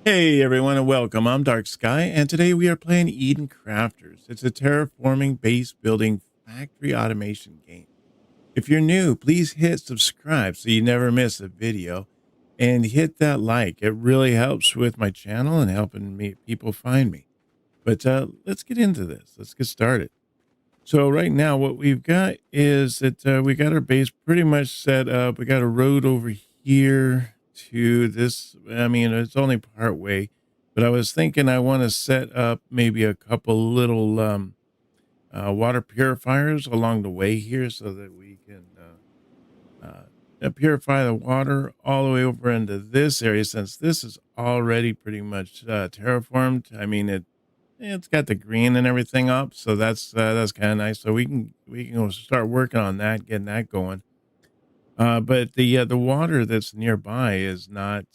Hey everyone and welcome. I'm Dark Sky and today we are playing Eden Crafters. It's a terraforming base building factory automation game. If you're new, please hit subscribe so you never miss a video and hit that like. It really helps with my channel and helping me people find me. But let's get into this. Let's get started. So right now what we've got is that we got our base pretty much set up. We got a road over here to this. I mean, it's only part way, but I was thinking I want to set up maybe a couple little water purifiers along the way here so that we can purify the water all the way over into this area, since this is already pretty much terraformed. I mean, it's got the green and everything up, so that's kind of nice. So we can go start working on that, getting that going. But the water that's nearby is not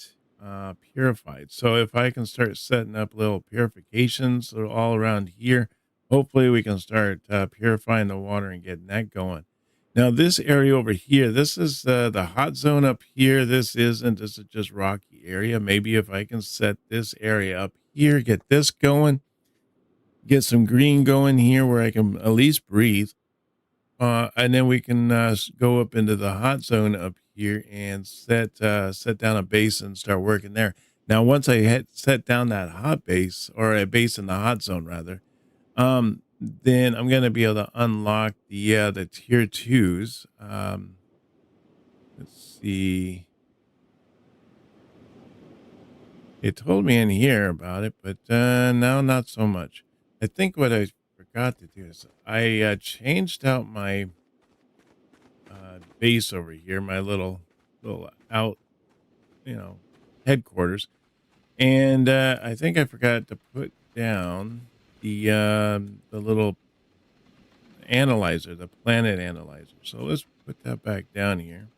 purified. So if I can start setting up little purifications all around here, hopefully we can start purifying the water and getting that going. Now this area over here, this is the hot zone up here. This isn't. This is just rocky area. Maybe if I can set this area up here, get this going, get some green going here where I can at least breathe. And then we can go up into the hot zone up here and set down a base and start working there. Now, once I set down that hot base, or a base in the hot zone rather, then I'm going to be able to unlock the tier twos. Let's see. It told me in here about it, but now not so much. I think what I forgot to do is I changed out my base over here, my little out, you know, headquarters, and I think I forgot to put down the little analyzer, the planet analyzer. So let's put that back down here.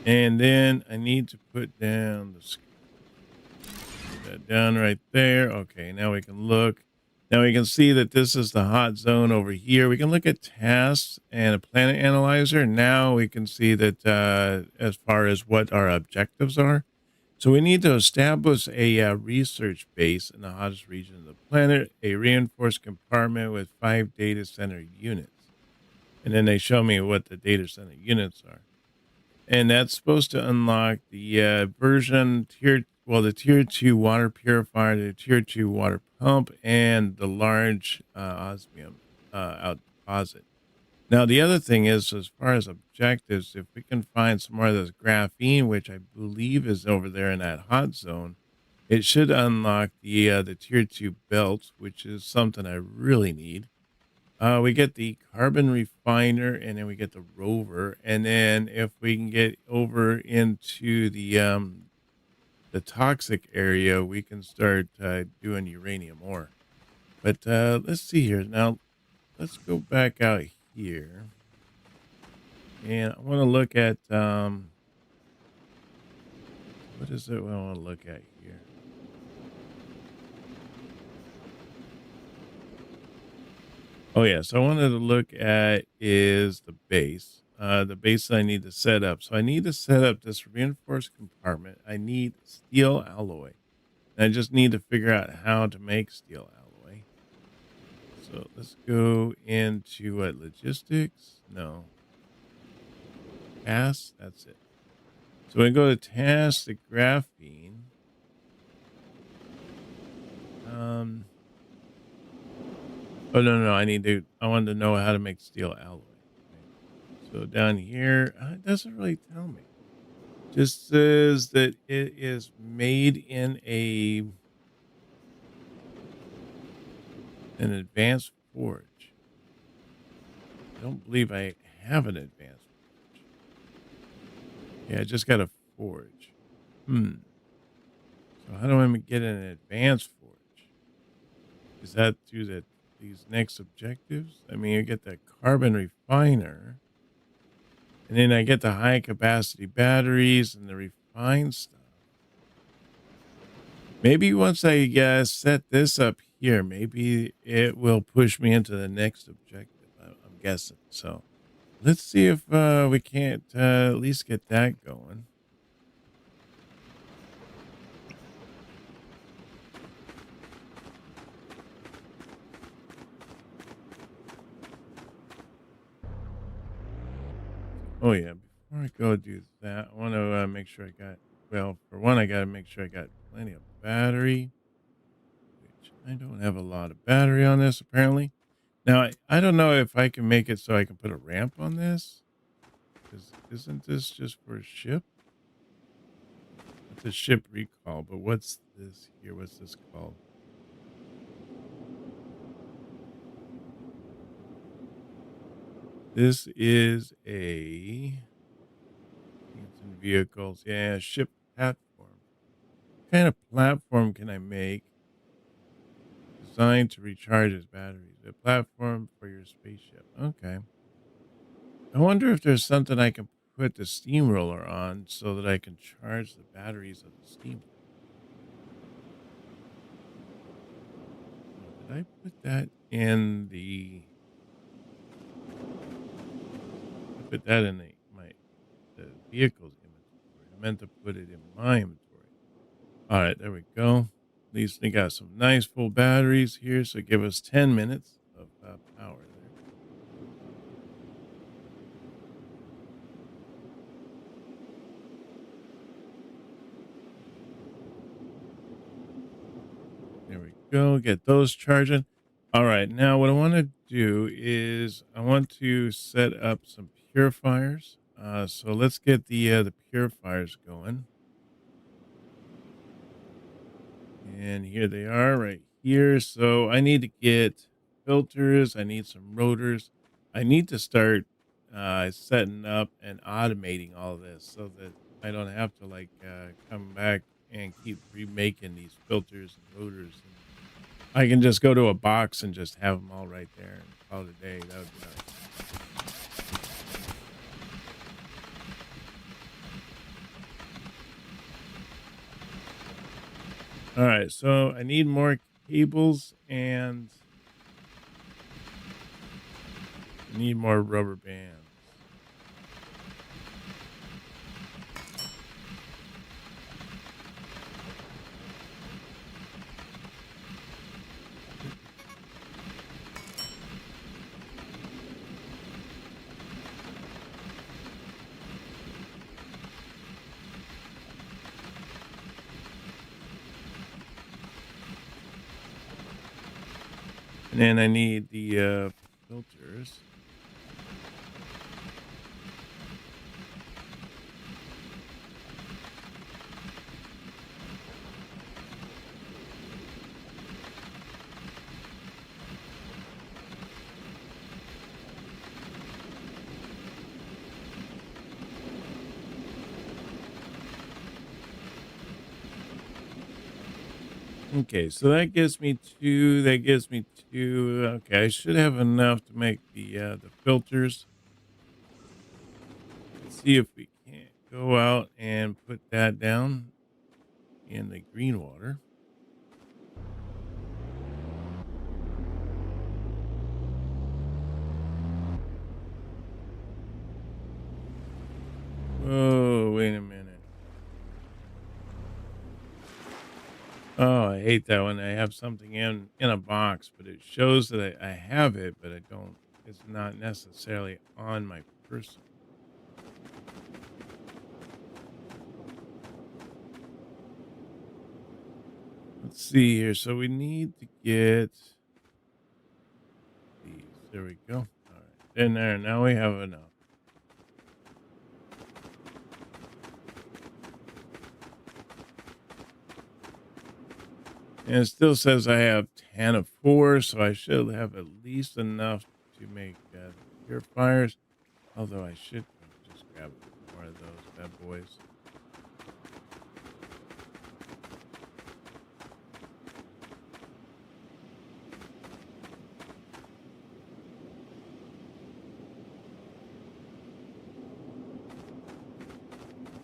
And then I need to put down that down right there. Okay, now we can look. Now we can see that this is the hot zone over here. We can look at tasks and a planet analyzer. Now we can see that as far as what our objectives are. So we need to establish a research base in the hottest region of the planet, a reinforced compartment with 5 data center units. And then they show me what the data center units are. And that's supposed to unlock the the tier 2 water purifier, the tier 2 water pump, and the large osmium out deposit. Now, the other thing is, as far as objectives, if we can find some more of this graphene, which I believe is over there in that hot zone, it should unlock the tier 2 belt, which is something I really need. We get the carbon refiner, and then we get the rover. And then if we can get over into the toxic area, we can start doing uranium ore. But let's see here. Now, let's go back out here. And I want to look at, what is it I want to look at here? Oh, yeah. So I wanted to look at is the base I need to set up. So I need to set up this reinforced compartment. I need steel alloy. And I just need to figure out how to make steel alloy. So let's go into logistics. No. Tasks. That's it. So we go to tasks, the graphene. Oh, no. I wanted to know how to make steel alloy. Okay. So down here, it doesn't really tell me. Just says that it is made in an advanced forge. I don't believe I have an advanced forge. Yeah, I just got a forge. So how do I get an advanced forge? Is that through these next objectives? I mean, you get that carbon refiner, and then I get the high capacity batteries and the refined stuff. Maybe once I set this up here, maybe it will push me into the next objective. I'm guessing. So Let's see if we can't at least get that going. Oh yeah, before I go do that, I want to make sure I got. Well, for one, I got to make sure I got plenty of battery, which I don't have a lot of battery on this apparently. Now I don't know if I can make it so I can put a ramp on this. Because isn't this just for a ship? It's a ship recall, but what's this here? What's this called? This is a it's in vehicles. Yeah, ship platform. What kind of platform can I make designed to recharge its batteries? A platform for your spaceship. Okay. I wonder if there's something I can put the steamroller on so that I can charge the batteries of the steamroller. Oh, did I put that in the? I put that in the vehicle's inventory. I meant to put it in my inventory. All right, there we go. At least they got some nice full batteries here, so give us 10 minutes of power there. There we go. Get those charging. All right, now what I want to do is I want to set up some purifiers. So let's get the purifiers going. And here they are right here. So I need to get filters. I need some rotors. I need to start setting up and automating all this so that I don't have to come back and keep remaking these filters and rotors. And I can just go to a box and just have them all right there and call it a day. That would be nice. All right. So I need more cables and I need more rubber bands. And then I need the filters. Okay, so that gives me two. That gives me two. Okay, I should have enough to make the filters. Let's see if we can't go out and put that down in the green water. Oh, wait a minute. Oh, I hate that when I have something in a box, but it shows that I have it, but I don't. It's not necessarily on my person. Let's see here. So we need to get these. There we go. All right. In there. Now we have enough. And it still says I have 10 of 4, so I should have at least enough to make purifiers. Although I should just grab more of those bad boys.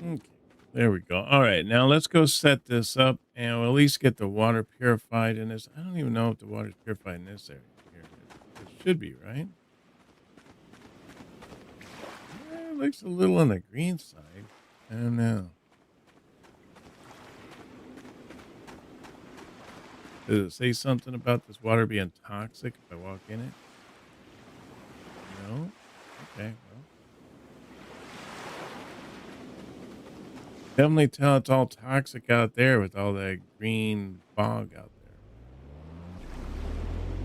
Okay, there we go. All right, now let's go set this up, and we'll at least get the water purified in this. I don't even know if the water's purified in this area here. It should be, right? looks a little on the green side. I don't know. Does it say something about this water being toxic if I walk in it? No? Okay, well. Definitely tell it's all toxic out there with all that green fog out there.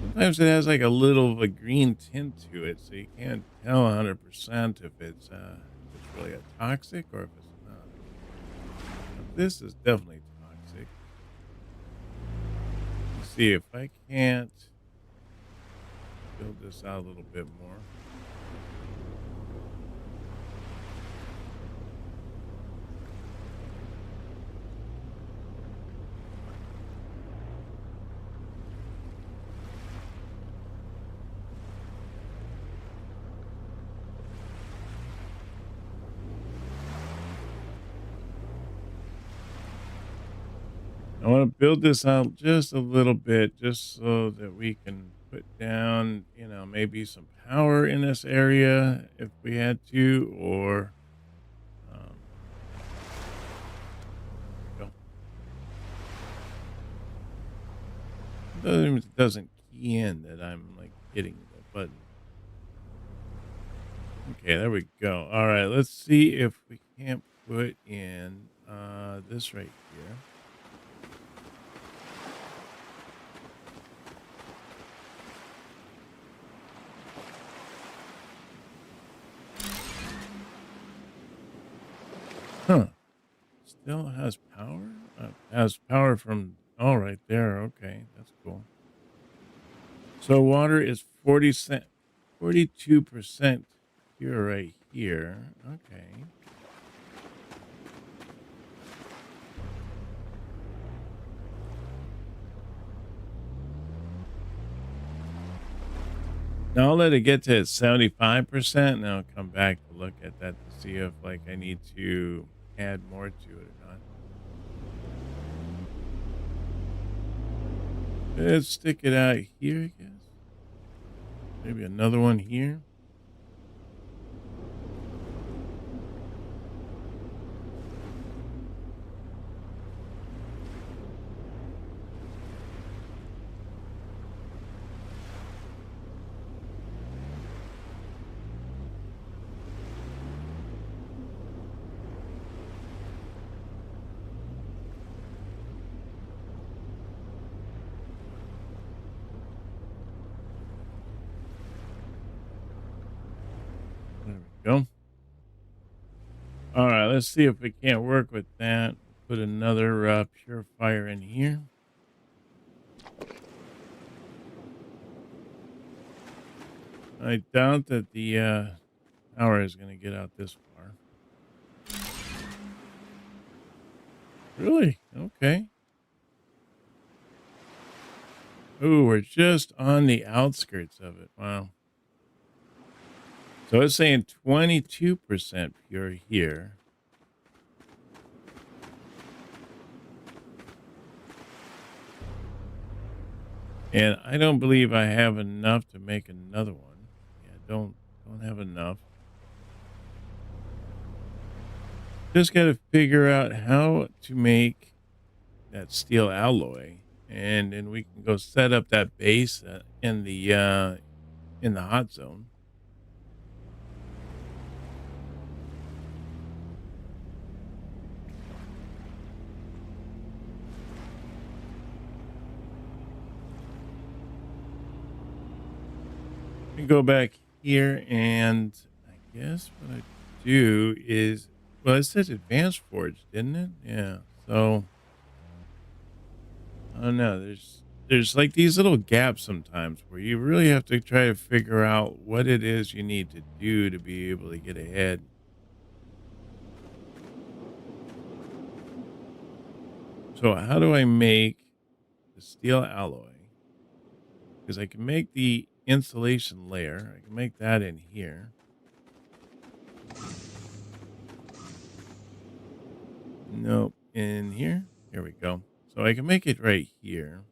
Sometimes it has like a little of a green tint to it, so you can't tell 100% if it's really a toxic or if it's not. But this is definitely toxic. Let's see if I can't build this out a little bit more. I want to build this out just a little bit, just so that we can put down, maybe some power in this area if we had to, or um, go. It doesn't key in that I'm like hitting the button. Okay, there we go. All right, let's see if we can't put in this right here. Huh. Still has power? Has power from right there. Okay, that's cool. So water is 42% pure right here. Okay. Now I'll let it get to 75%, and I'll come back to look at that to see if like I need to add more to it or not. Let's stick it out here, I guess. Maybe another one here. There we go. All right, let's see if we can't work with that. Put another purifier in here. I doubt that the power is going to get out this far. Really? Okay. Ooh, we're just on the outskirts of it. Wow. So it's saying 22% pure here. And I don't believe I have enough to make another one. Yeah, don't have enough. Just got to figure out how to make that steel alloy, and then we can go set up that base in the hot zone. We go back here, and I guess what I do is, well, it said advanced forge, didn't it? Yeah. So I don't know. There's like these little gaps sometimes where you really have to try to figure out what it is you need to do to be able to get ahead. So how do I make the steel alloy? Because I can make the insulation layer. I can make that in here. Nope. In here. Here we go. So I can make it right here.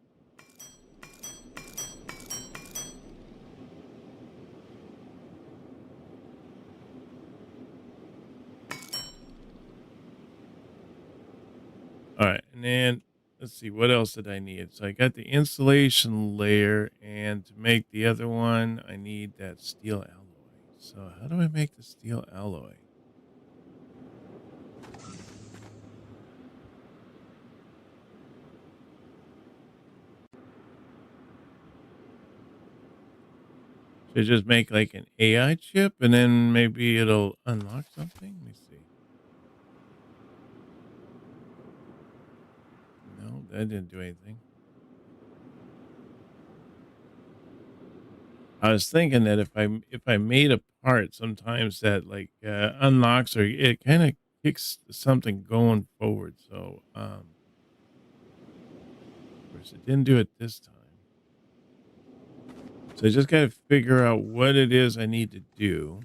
All right, and then let's see, what else did I need? So I got the insulation layer, and to make the other one, I need that steel alloy. So how do I make the steel alloy? Should I just make like an AI chip, and then maybe it'll unlock something? Let me see. No, that didn't do anything. I was thinking that if I made a part, sometimes that like unlocks or it kind of kicks something going forward. So of course it didn't do it this time. So I just got to figure out what it is I need to do.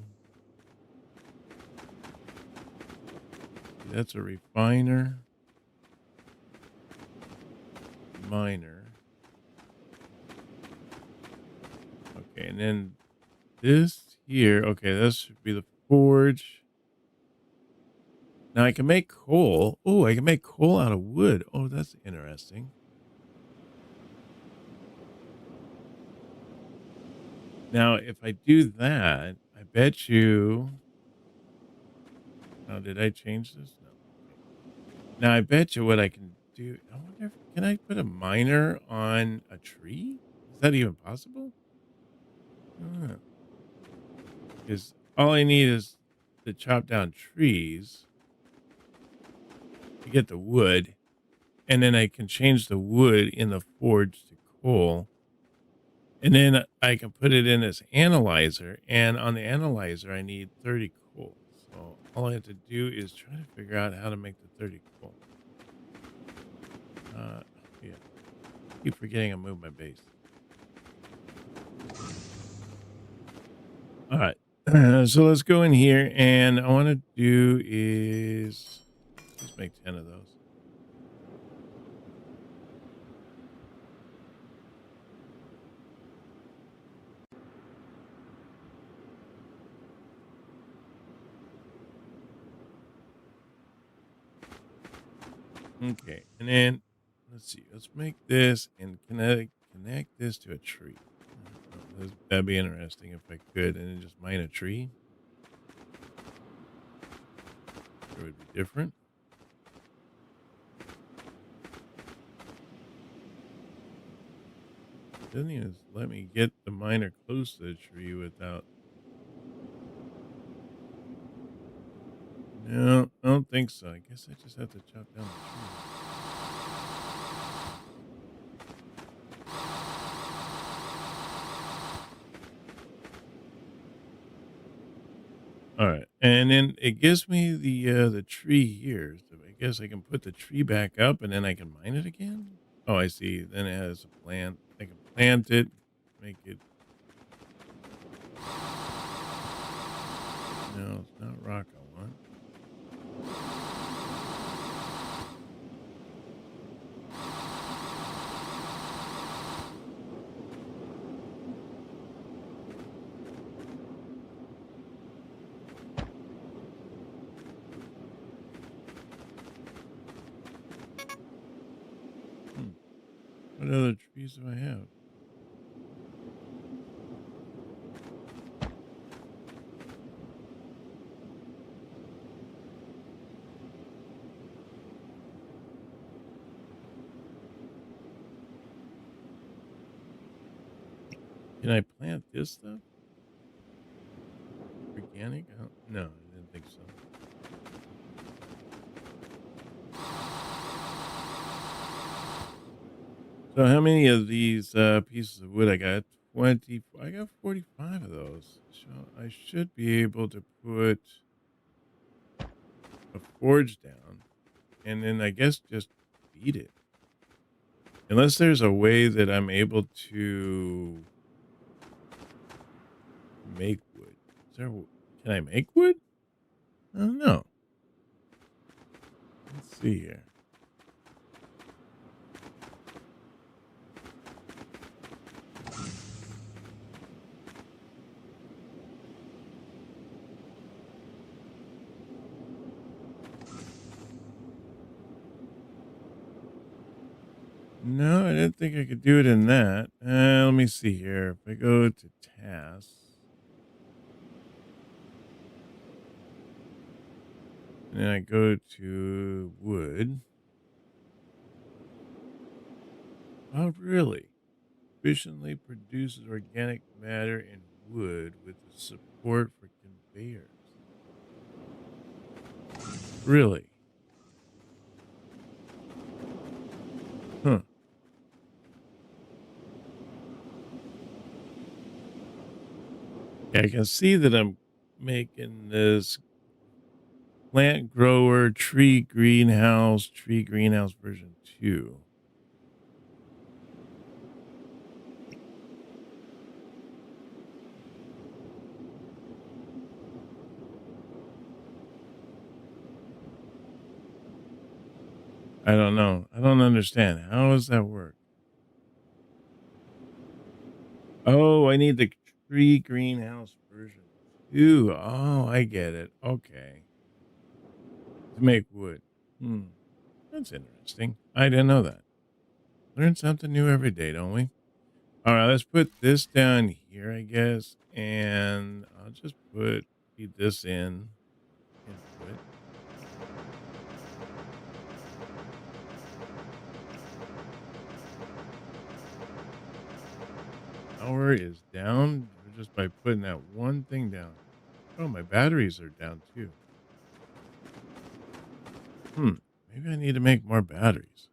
That's a refiner, miner. Okay, and then this here. Okay, this should be the forge. Now I can make coal. Oh, I can make coal out of wood. Oh, that's interesting. Now, if I do that, I bet you. Oh, did I change this? No. Okay. Now, I bet you what I can do. I wonder if can I put a miner on a tree? Is that even possible? Because all I need is to chop down trees to get the wood, and then I can change the wood in the forge to coal. And then I can put it in this analyzer, and on the analyzer, I need 30 coal. So all I have to do is try to figure out how to make the 30 coal. Yeah, keep forgetting I moved my base. All right, so let's go in here, and I want to do is just make 10 of those. Okay, and then let's see. Let's make this and connect this to a tree. That'd be interesting if I could, and then just mine a tree. It would be different. It doesn't even let me get the miner close to the tree without. No, I don't think so. I guess I just have to chop down the tree. All right, and then it gives me the tree here. So I guess I can put the tree back up, and then I can mine it again. Oh, I see. Then it has a plant. I can plant it, make it. No, it's not rock I want. Hmm. What other trees do I have? Can I plant this stuff? Organic? No, I didn't think so. So how many of these pieces of wood I got? 20. I got 45 of those. So I should be able to put a forge down and then I guess just feed it. Unless there's a way that I'm able to make wood. Can I make wood? I don't know. Let's see here. No, I didn't think I could do it in that. Let me see here. If I go to tasks and then I go to wood. Oh, really? Efficiently produces organic matter in wood with the support for conveyors. Really? Huh. Yeah, I can see that I'm making this plant grower tree greenhouse version 2. I don't know. I don't understand. How does that work? Oh, I need the tree greenhouse version 2. Oh, I get it. Okay. To make wood. Hmm. That's interesting. I didn't know that. Learn something new every day, don't we? All right, let's put this down here, I guess. And I'll just feed this in input. Power is down just by putting that one thing down. Oh, my batteries are down too. Maybe I need to make more batteries.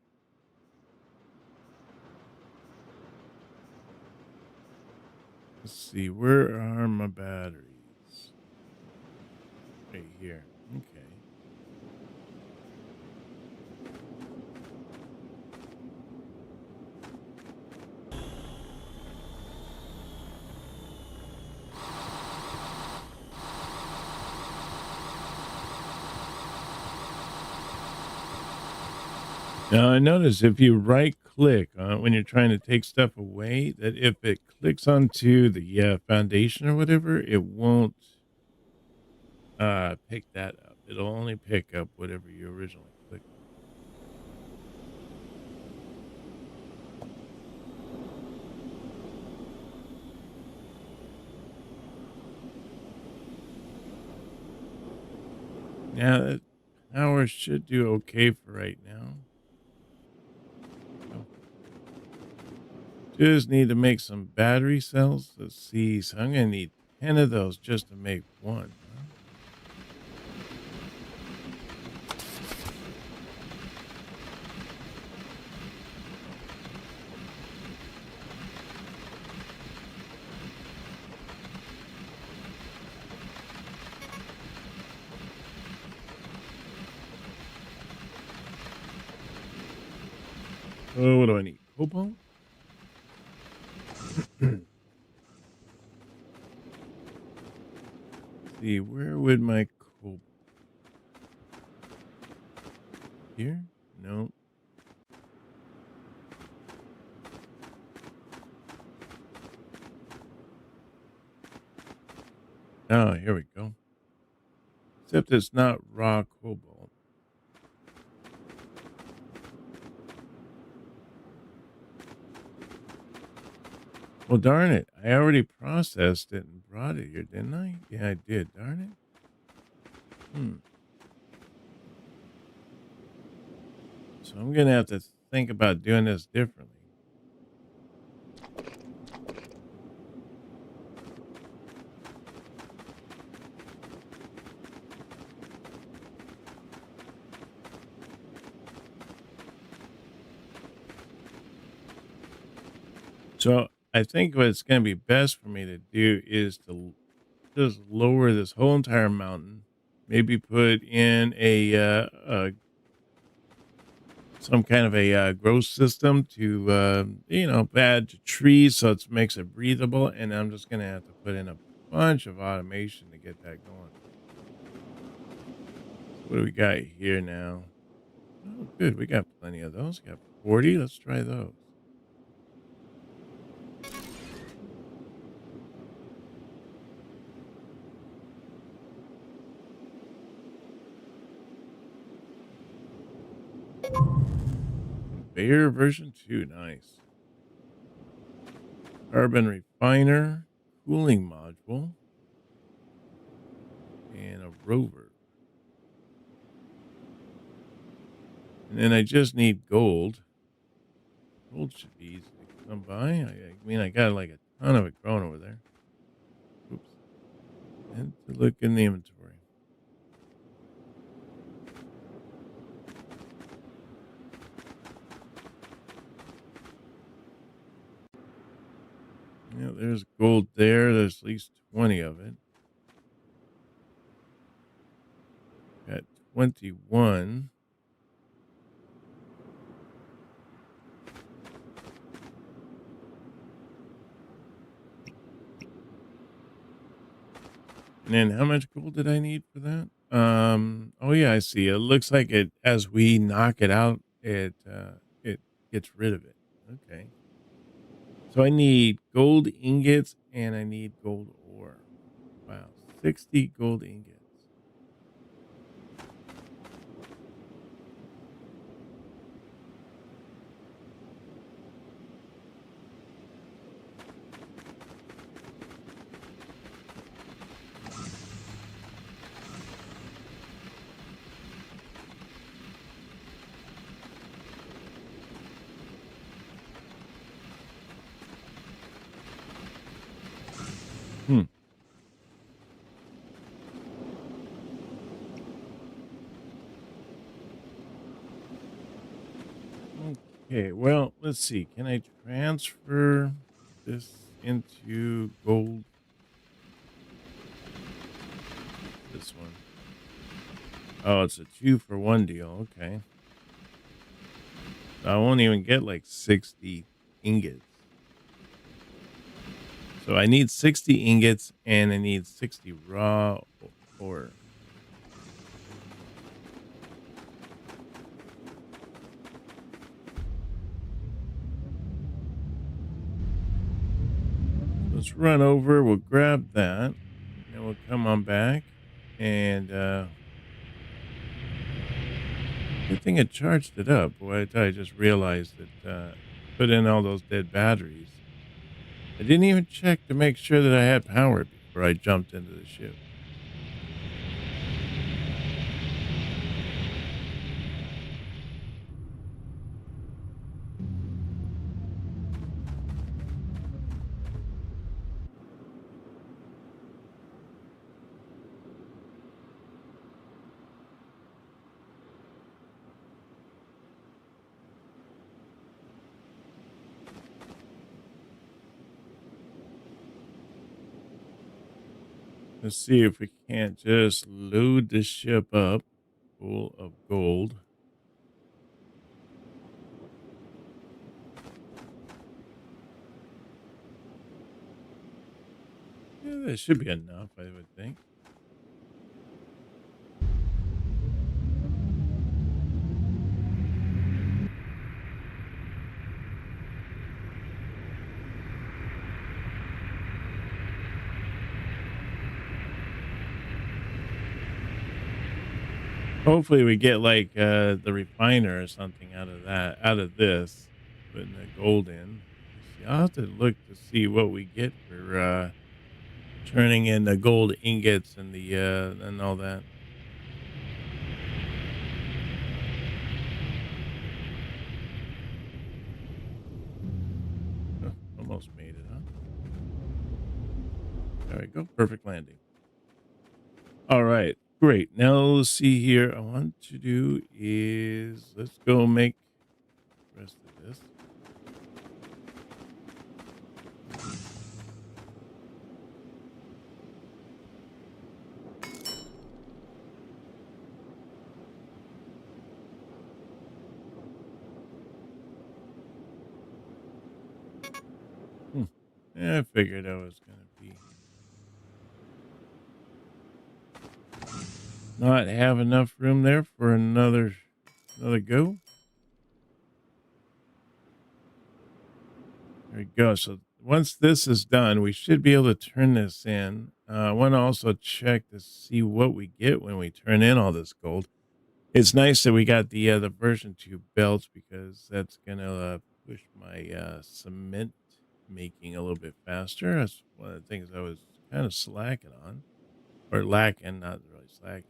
Let's see, where are my batteries? Right here. Okay. Now I notice if you right click when you're trying to take stuff away, that if it clicks onto the foundation or whatever, it won't pick that up. It'll only pick up whatever you originally clicked on. Now that power should do okay for right now. Go. Just need to make some battery cells. Let's see. So I'm gonna need 10 of those just to make one, huh? Oh, what do I need? Cobalt? See, where would my cobalt? Here? No. Oh, here we go. Except it's not raw cobalt. Well, darn it. I already processed it and brought it here, didn't I? Yeah, I did. Darn it. Hmm. So I'm going to have to think about doing this differently. So I think what's going to be best for me to do is to just lower this whole entire mountain. Maybe put in some kind of a growth system to add to trees so it makes it breathable. And I'm just going to have to put in a bunch of automation to get that going. So what do we got here now? Oh, good. We got plenty of those. Got 40. Let's try those. conveyor version 2. Nice. Carbon refiner, cooling module, and a rover. And then I just need gold. Gold should be easy to come by. I mean, I got like a ton of it growing over there. Oops. And to look in the inventory. Yeah, there's gold there. There's at least 20 of it. Got 21. And then how much gold did I need for that? Oh yeah, I see. It looks like it as we knock it out, it gets rid of it. Okay. So I need gold ingots and I need gold ore. Wow, 60 gold ingots. Hmm. Okay, well, let's see. Can I transfer this into gold? This one. Oh, it's a 2-for-1 deal. Okay. I won't even get like 60 ingots. So I need 60 ingots and I need 60 raw ore. Let's run over. We'll grab that. Then we'll come on back. And good thing it charged it up. Boy, I just realized that put in all those dead batteries. I didn't even check to make sure that I had power before I jumped into the ship. Let's see if we can't just load the ship up full of gold. Yeah, that should be enough, I would think. Hopefully we get like the refiner or something out of that, out of this, putting the gold in. Let's see, I'll have to look to see what we get for turning in the gold ingots and the and all that. Oh, almost made it, huh? There we go. Perfect landing. All right. Great. Now let's see here. I want to do is let's go make the rest of this. Hmm. Yeah, I figured I was gonna be not have enough room there for another go. There we go. So once this is done, we should be able to turn this in. I want to also check to see what we get when we turn in all this gold. It's nice that we got the version 2 belts because that's gonna push my cement making a little bit faster. That's one of the things I was kind of slacking on, or lacking, not really slacking.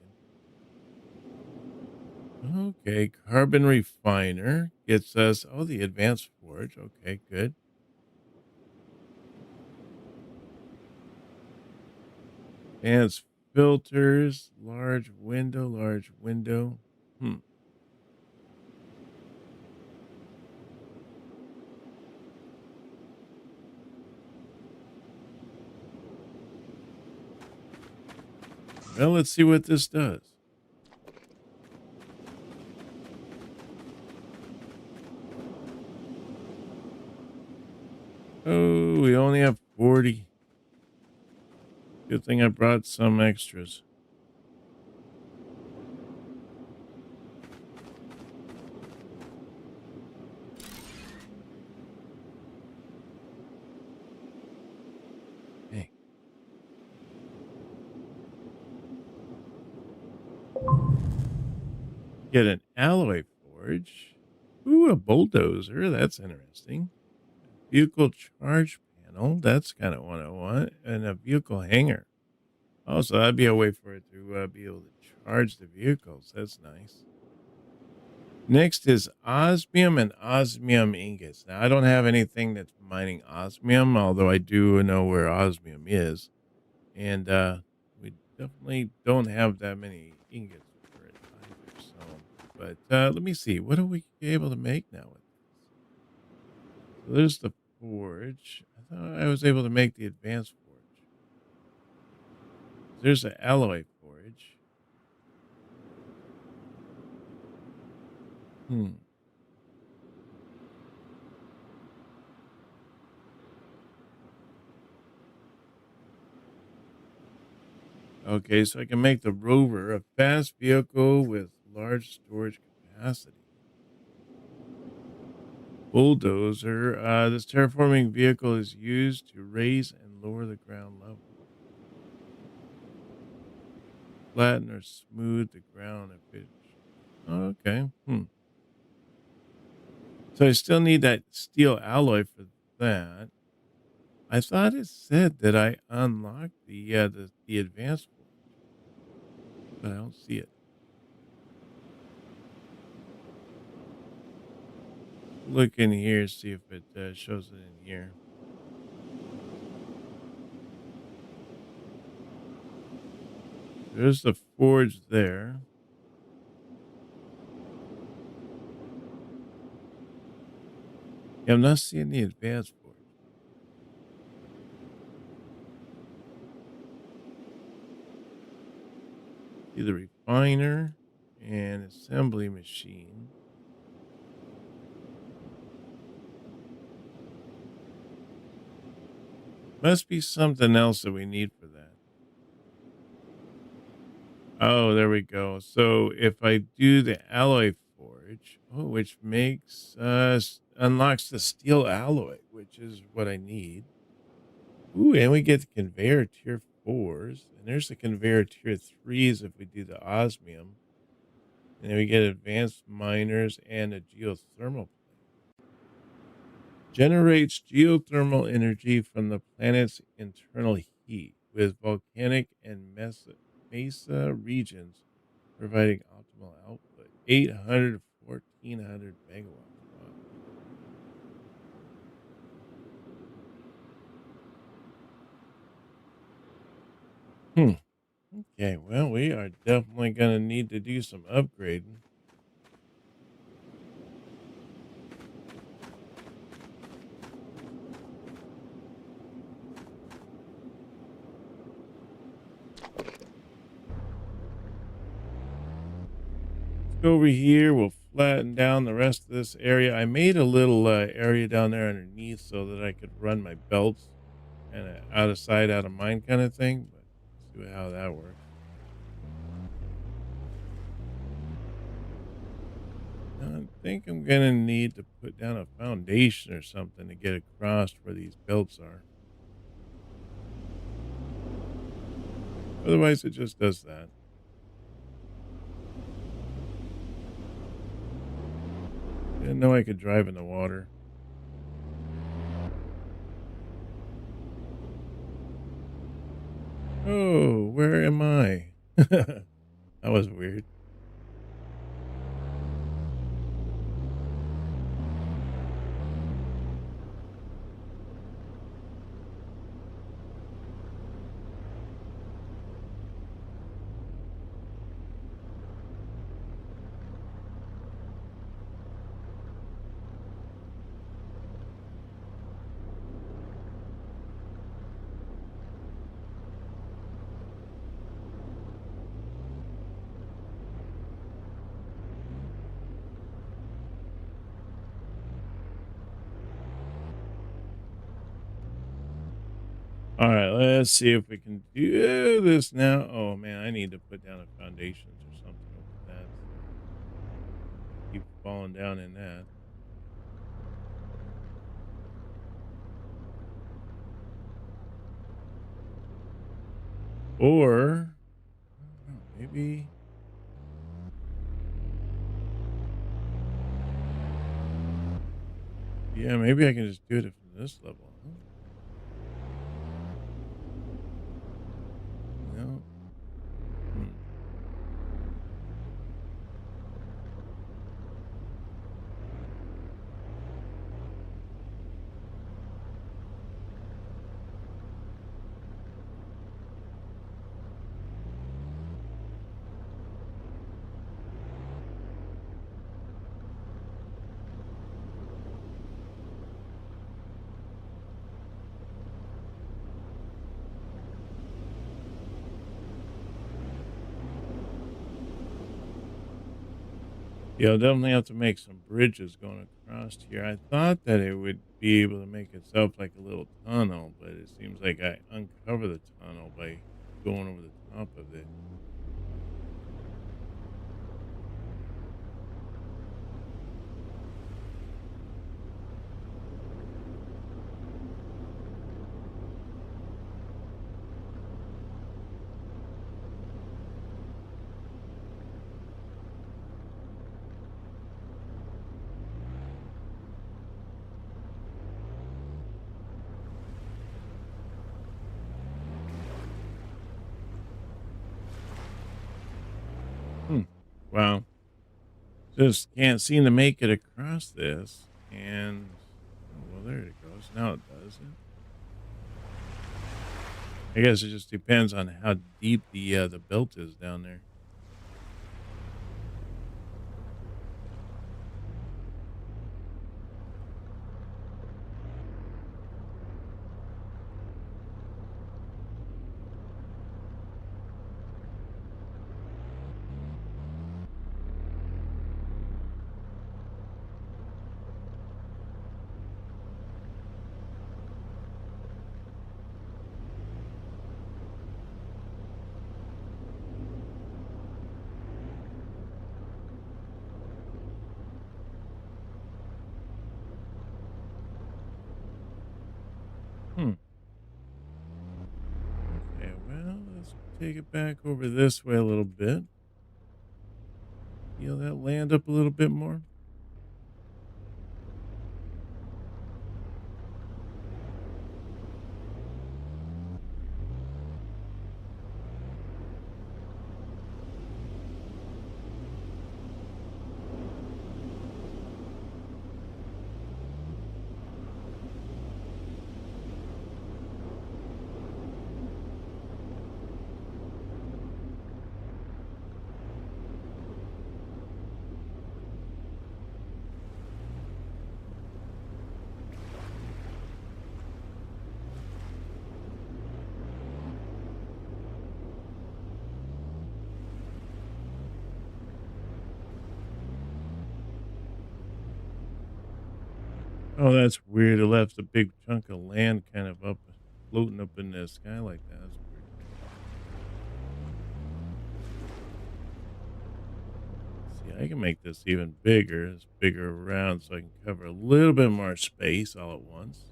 Okay, carbon refiner gets us, oh, the advanced forge. Okay, good. Advanced filters, large window, large window. Hmm. Well, let's see what this does. Oh, we only have 40. Good thing I brought some extras. Hey, get an alloy forge. Ooh, a bulldozer. That's interesting. Vehicle charge panel. That's kind of what I want. And a vehicle hanger. Oh, so that'd be a way for it to be able to charge the vehicles. That's nice. Next is osmium and osmium ingots. Now, I don't have anything that's mining osmium, although I do know where osmium is. And we definitely don't have that many ingots for it either. So, but let me see. What are we able to make now with this? So there's the forge. I thought I was able to make the advanced forge. There's the alloy forge. Hmm. Okay, so I can make the rover a fast vehicle with large storage capacity. Bulldozer. This terraforming vehicle is used to raise and lower the ground level, flatten or smooth the ground efficiently. Okay. Hmm. So I still need that steel alloy for that. I thought it said that I unlocked the advanced forge, but I don't see it. Look in here, see if it shows it in here. There's the forge there. Yeah, I'm not seeing the advanced forge. See the refiner and assembly machine. Must be something else that we need for that. Oh, there we go. So if I do the alloy forge, oh, which makes unlocks the steel alloy, which is what I need. Ooh, and we get the conveyor tier 4s, and there's the conveyor tier 3s if we do the osmium. And then we get advanced miners and a geothermal plant. Generates geothermal energy from the planet's internal heat with volcanic and mesa regions providing optimal output. 800 to 1400 megawatts. Wow. Hmm. Okay, well, we are definitely going to need to do some upgrading. Let's go over here. We'll flatten down the rest of this area. I made a little area down there underneath so that I could run my belts kind of out of sight, out of mind kind of thing. But see how that works. I think I'm going to need to put down a foundation or something to get across where these belts are. Otherwise, it just does that. Didn't know I could drive in the water. Oh, where am I? That was weird. All right, let's see if we can do this now. Oh man, I need to put down the foundations or something over that. So keep falling down in that. Or I don't know, maybe yeah, maybe I can just do it from this level, huh? No. Hmm. Yeah, I'll definitely have to make some bridges going across here. I thought that it would be able to make itself like a little tunnel, but it seems like I uncover the tunnel by going over the top of it. Hmm. Wow. Just can't seem to make it across this. And oh well, there it goes. Now it does it. I guess it just depends on how deep the belt is down there. Hmm. Okay, well, let's take it back over this way a little bit. Feel that land up a little bit more. Oh, that's weird. It left a big chunk of land kind of up, floating up in the sky like that. That's weird. See, I can make this even bigger. It's bigger around so I can cover a little bit more space all at once.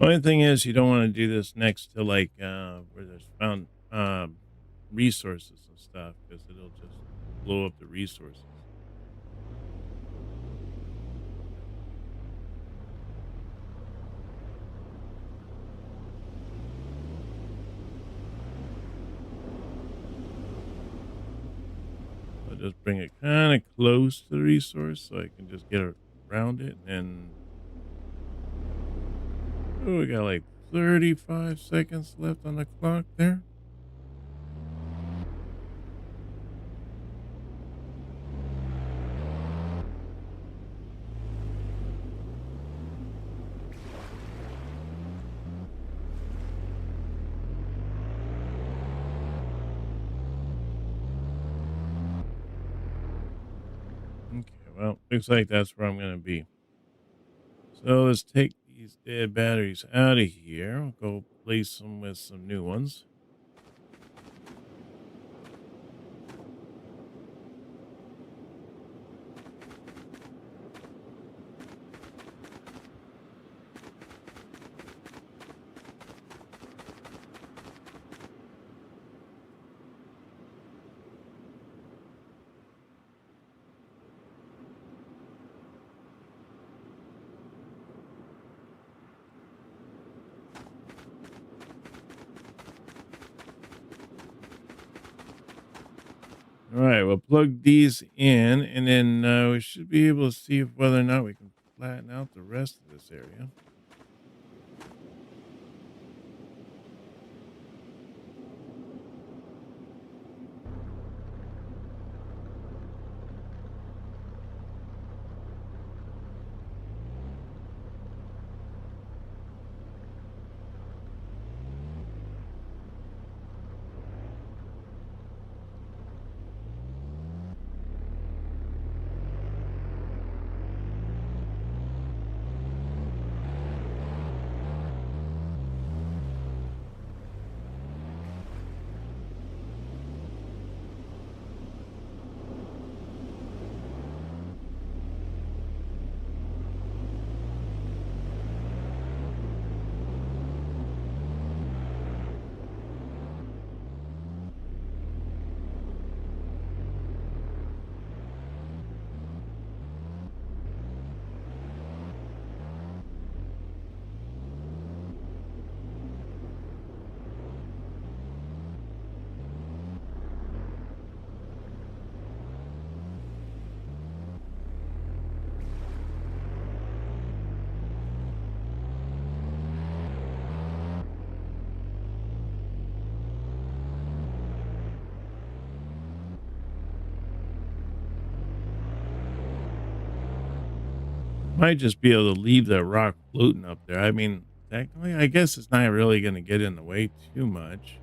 Only thing is, you don't want to do this next to like where there's found resources and stuff because it'll just blow up the resources. I'll just bring it kind of close to the resource so I can just get around it. And oh, we got like 35 seconds left on the clock there. Okay, well, looks like that's where I'm going to be. So let's take these dead batteries out of here. I'll go place them with some new ones. All right, we'll plug these in, and then we should be able to see whether or not we can flatten out the rest of this area. Might just be able to leave that rock floating up there. I mean, technically, I guess it's not really going to get in the way too much.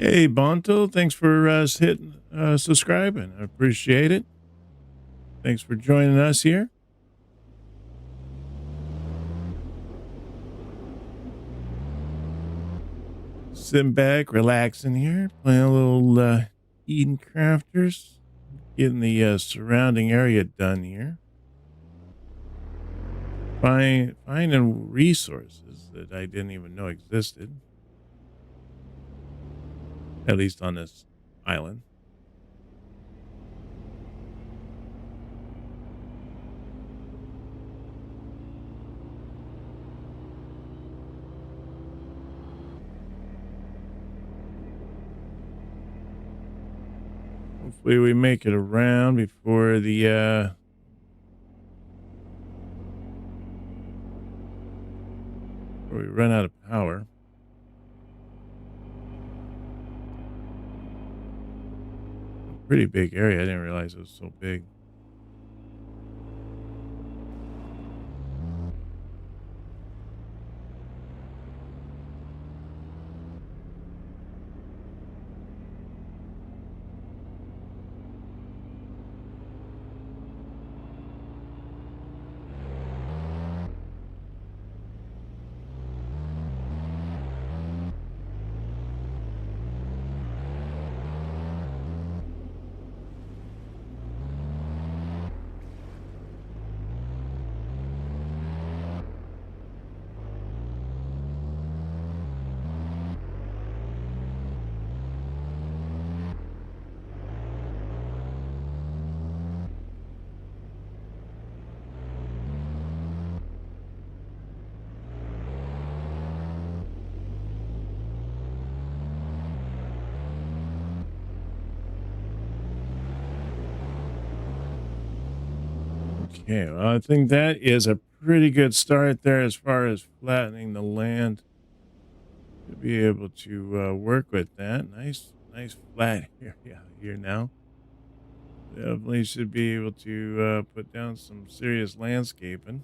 Hey, Bonto, thanks for hitting subscribing. I appreciate it. Thanks for joining us here. Sitting back, relaxing here, playing a little Eden Crafters, getting the surrounding area done here. Finding resources that I didn't even know existed, at least on this island. Hopefully we make it around before before we run out of power. A pretty big area. I didn't realize it was so big. Okay, well, I think that is a pretty good start there as far as flattening the land to be able to work with that. Nice flat area here now. Definitely should be able to put down some serious landscaping.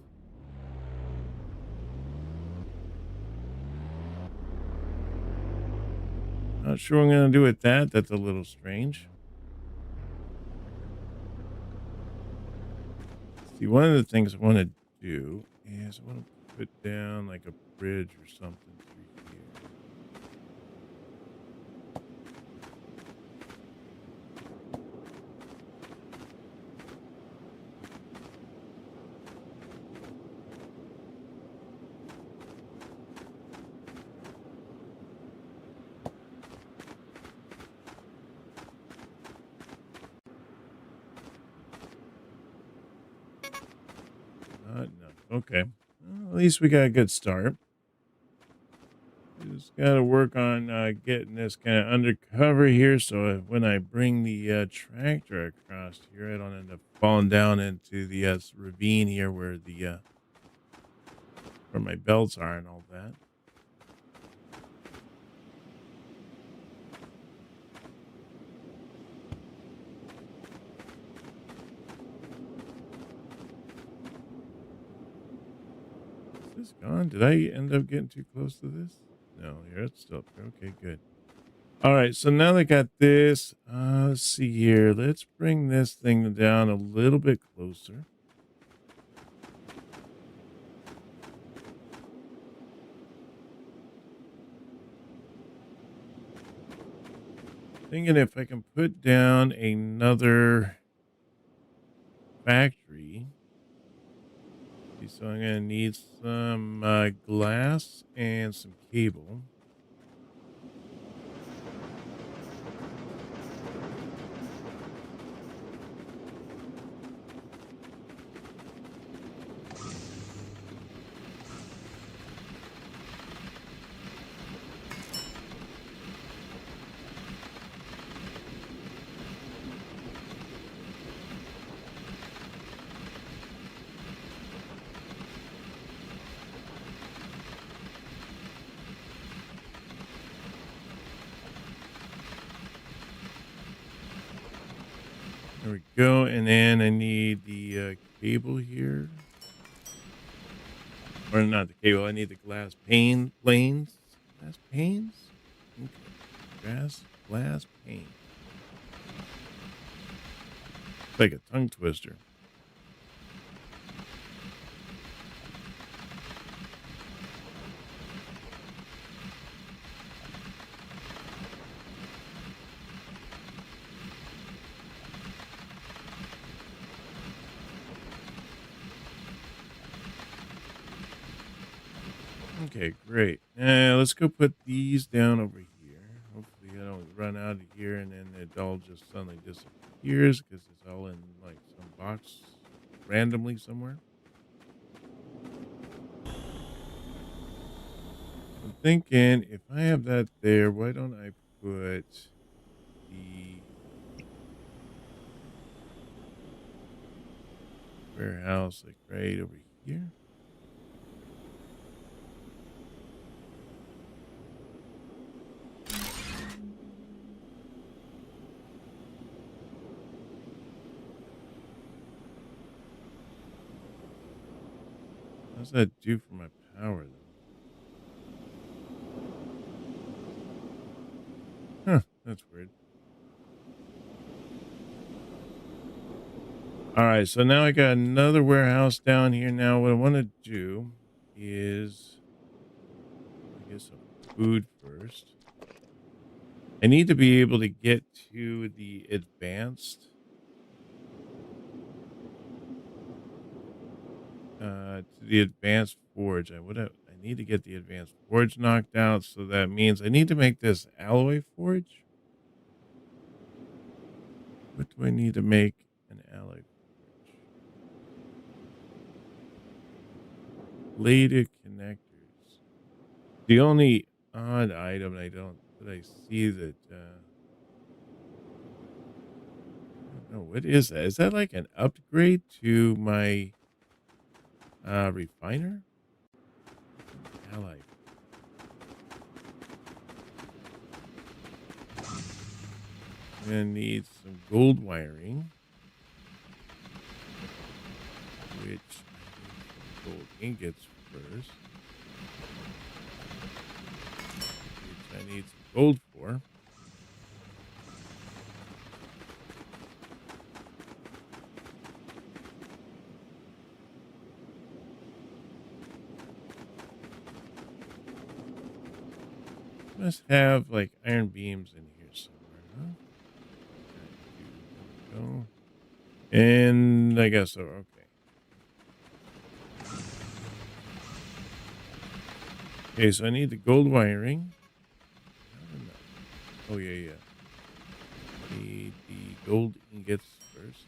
Not sure what I'm going to do with that. That's a little strange. See, one of the things I want to do is I want to put down like a bridge or something through here. Not enough. Okay. Well, at least we got a good start. Just got to work on getting this kind of undercover here, so when I bring the tractor across here, I don't end up falling down into the ravine here where my belts are and all that. Is this gone? Did I end up getting too close to this? No, here it's still up there. Okay, good. All right, so now that I got this, let's see here. Let's bring this thing down a little bit closer. Thinking if I can put down another factory. So I'm gonna need some glass and some cable. There we go. And then I need the cable here. Or not the cable. I need the glass pane planes. Glass panes? Okay. glass pane. It's like a tongue twister. Okay, great. Let's go put these down over here. Hopefully I don't run out of here and then it all just suddenly disappears because it's all in like some box randomly somewhere. I'm thinking if I have that there, why don't I put the warehouse like right over here? How's that do for my power though? Huh, that's weird. All right, so now I got another warehouse down here. Now, what I want to do is, I guess, some food first. I need to be able to get to the advanced forge. I need to get the advanced forge knocked out, so that means I need to make this alloy forge. What do I need to make an alloy forge? Bladed connectors. The only odd item that I see that I don't know, what is that? Is that like an upgrade to my refiner? Ally. I'm gonna need some gold wiring, which I need some gold ingots first, which I need some gold for. Must have like iron beams in here somewhere, huh? There we go. And I guess so. Okay. Okay, so I need the gold wiring. Not enough. Oh yeah, yeah. Need the gold ingots first.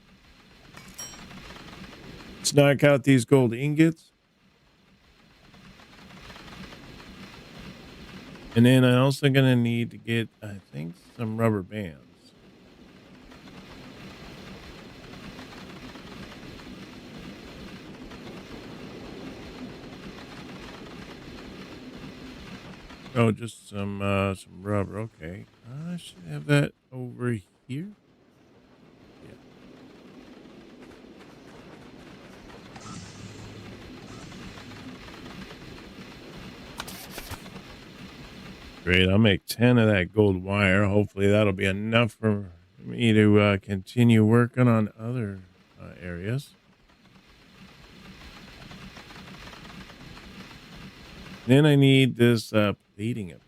Let's knock out these gold ingots. And then I'm also gonna need to get, I think, some rubber bands. Oh, just some rubber. Okay, I should have that over here. Yeah, great. I'll make 10 of that gold wire. Hopefully, that'll be enough for me to continue working on other areas. Then I need this plating up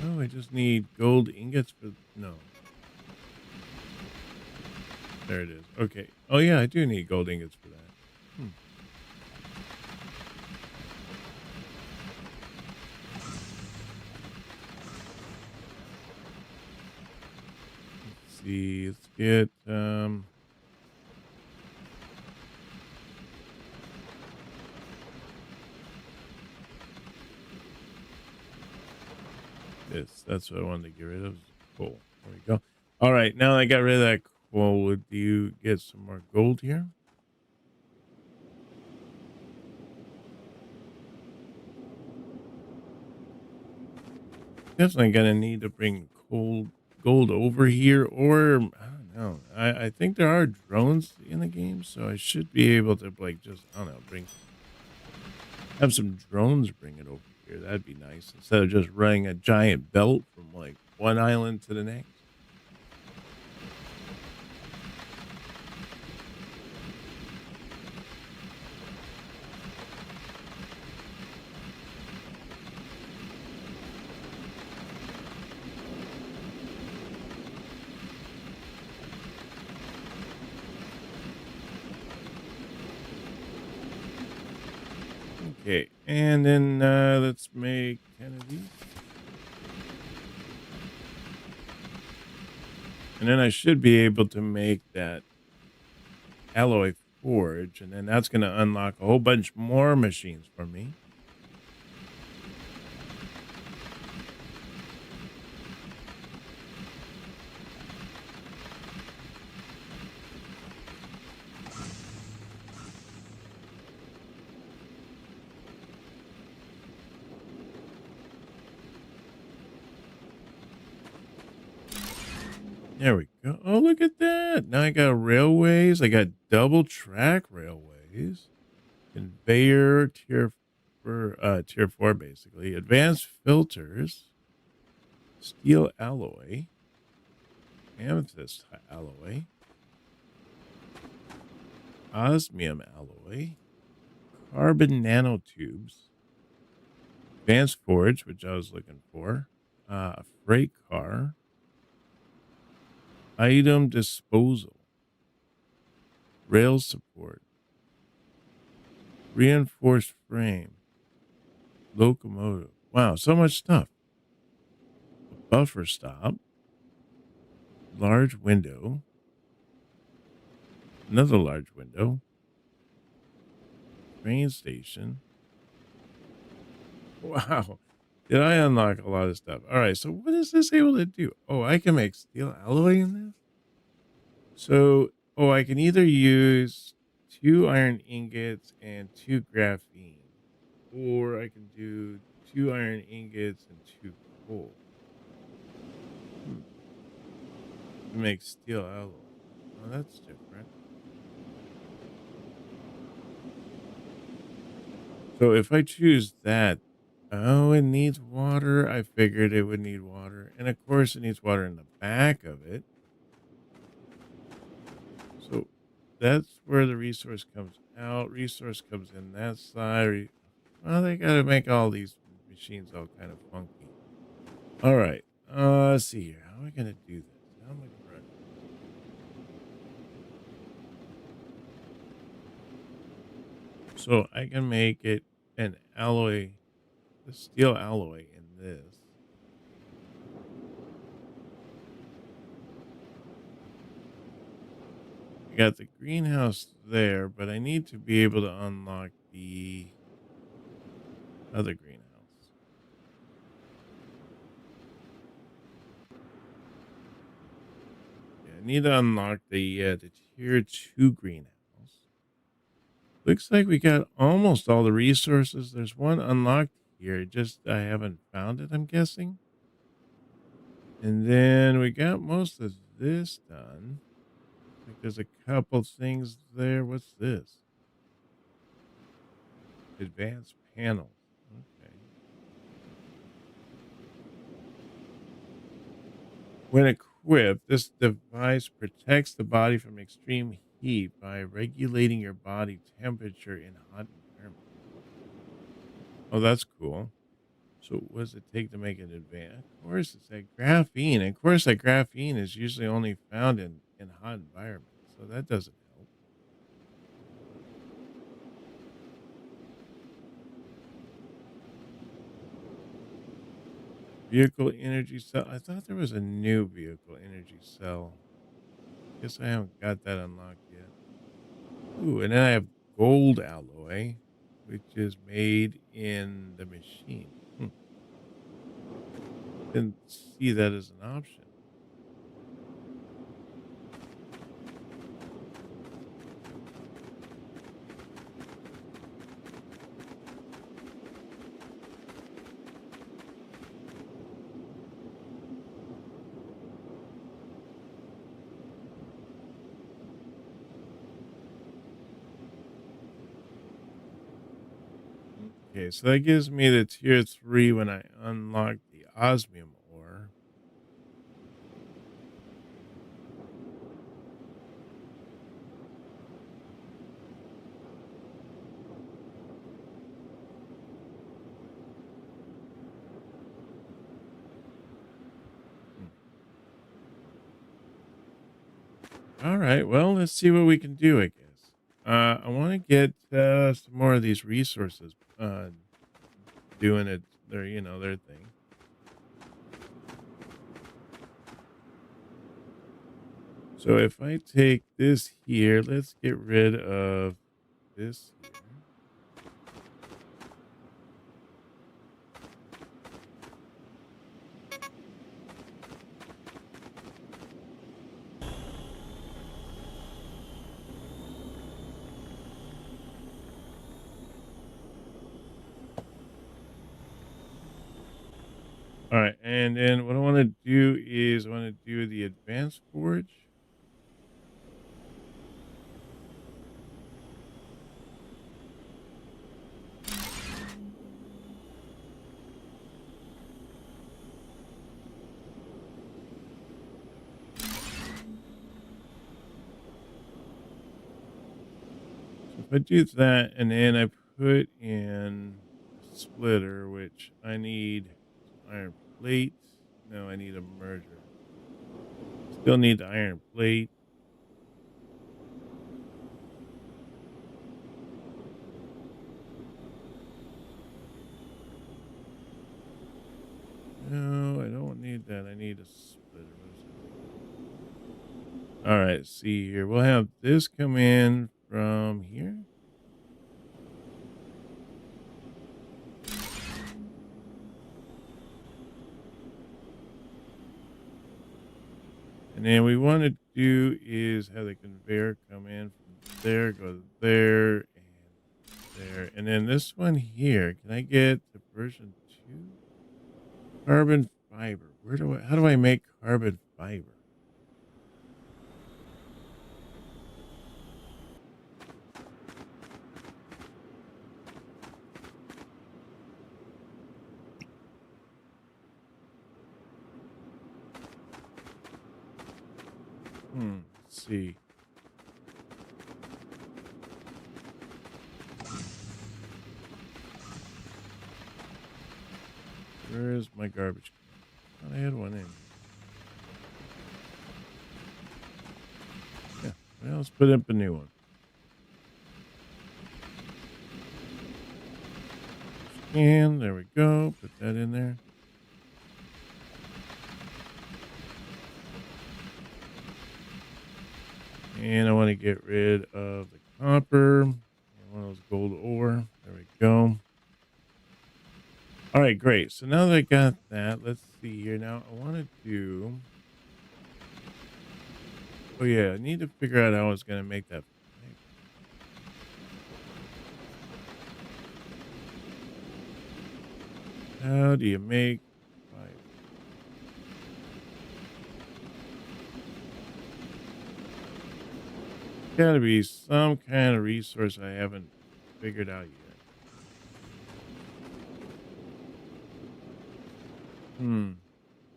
here. Oh, I just need gold ingots for no. There it is. Okay. Oh yeah, I do need gold ingots for that. Hmm. Let's see. Let's get this. That's what I wanted to get rid of. Cool. There we go. All right. Now I got rid of that coal. Do you get some more gold here? Definitely gonna need to bring gold over here, or I don't know. I think there are drones in the game, so I should be able to like just I don't know bring. Have some drones bring it over here. That'd be nice instead of just running a giant belt from like one island to the next. Okay, and then let's make 10 of these. And then I should be able to make that alloy forge, and then that's going to unlock a whole bunch more machines for me. There we go. Oh, look at that. Now I got railways. I got double track railways, conveyor tier 4, basically, advanced filters, steel alloy, amethyst alloy, osmium alloy, carbon nanotubes, advanced forge, which I was looking for, a freight car, item disposal, rail support, reinforced frame, locomotive. Wow, so much stuff. A buffer stop, large window, another large window, train station. Wow. Did I unlock a lot of stuff? All right. So what is this able to do? Oh, I can make steel alloy in this. So, oh, I can either use 2 iron ingots and 2 graphene, or I can do 2 iron ingots and 2 coal. To make steel alloy. Oh, that's different. So if I choose that, oh, it needs water. I figured it would need water. And of course, it needs water in the back of it. So that's where the resource comes out. Resource comes in that side. Well, they got to make all these machines all kind of funky. All right. Let's see here. How am I going to do this? How am I going to run? So I can make it an alloy, the steel alloy in this. I got the greenhouse there, but I need to be able to unlock the other greenhouse. Yeah, I need to unlock the tier 2 greenhouse. Looks like we got almost all the resources. There's one unlocked here, just I haven't found it, I'm guessing. And then we got most of this done. Like there's a couple things there. What's this? Advanced panels. Okay. When equipped, this device protects the body from extreme heat by regulating your body temperature in hot environments. Oh, that's cool. So what does it take to make it advanced? Of course, it's that graphene. Of course, that graphene is usually only found in hot environments. So that doesn't help. Vehicle energy cell. I thought there was a new vehicle energy cell. Guess I haven't got that unlocked yet. Ooh, and then I have gold alloy, which is made in the machine. Didn't see that as an option. Okay, so that gives me the tier 3 when I unlock the osmium ore. Hmm. All right, well, let's see what we can do, I guess. I want to get some more of these resources doing it, their thing. So if I take this here, let's get rid of this here. All right, and then what I want to do is I want to do the advanced forge. So if I do that, and then I put in a splitter, which I need some iron plate. No, I need a merger. Still need the iron plate. No, I don't need that. I need a splitter. What is it? All right, see here. We'll have this come in from here. And then we want to do is have the conveyor come in from there, go there, and there. And then this one here, can I get the version 2? Carbon fiber. How do I make carbon fiber? Let's see. Where is my garbage can? Thought I had one in here. Yeah. Well, let's put up a new one. And there we go. Put that in there. And I want to get rid of the copper and one of those gold ore. There we go. All right, great. So now that I got that, let's see here. Now I want to do. Oh yeah, I need to figure out how I was going to make that. How do you make fiber? Got to be some kind of resource I haven't figured out yet.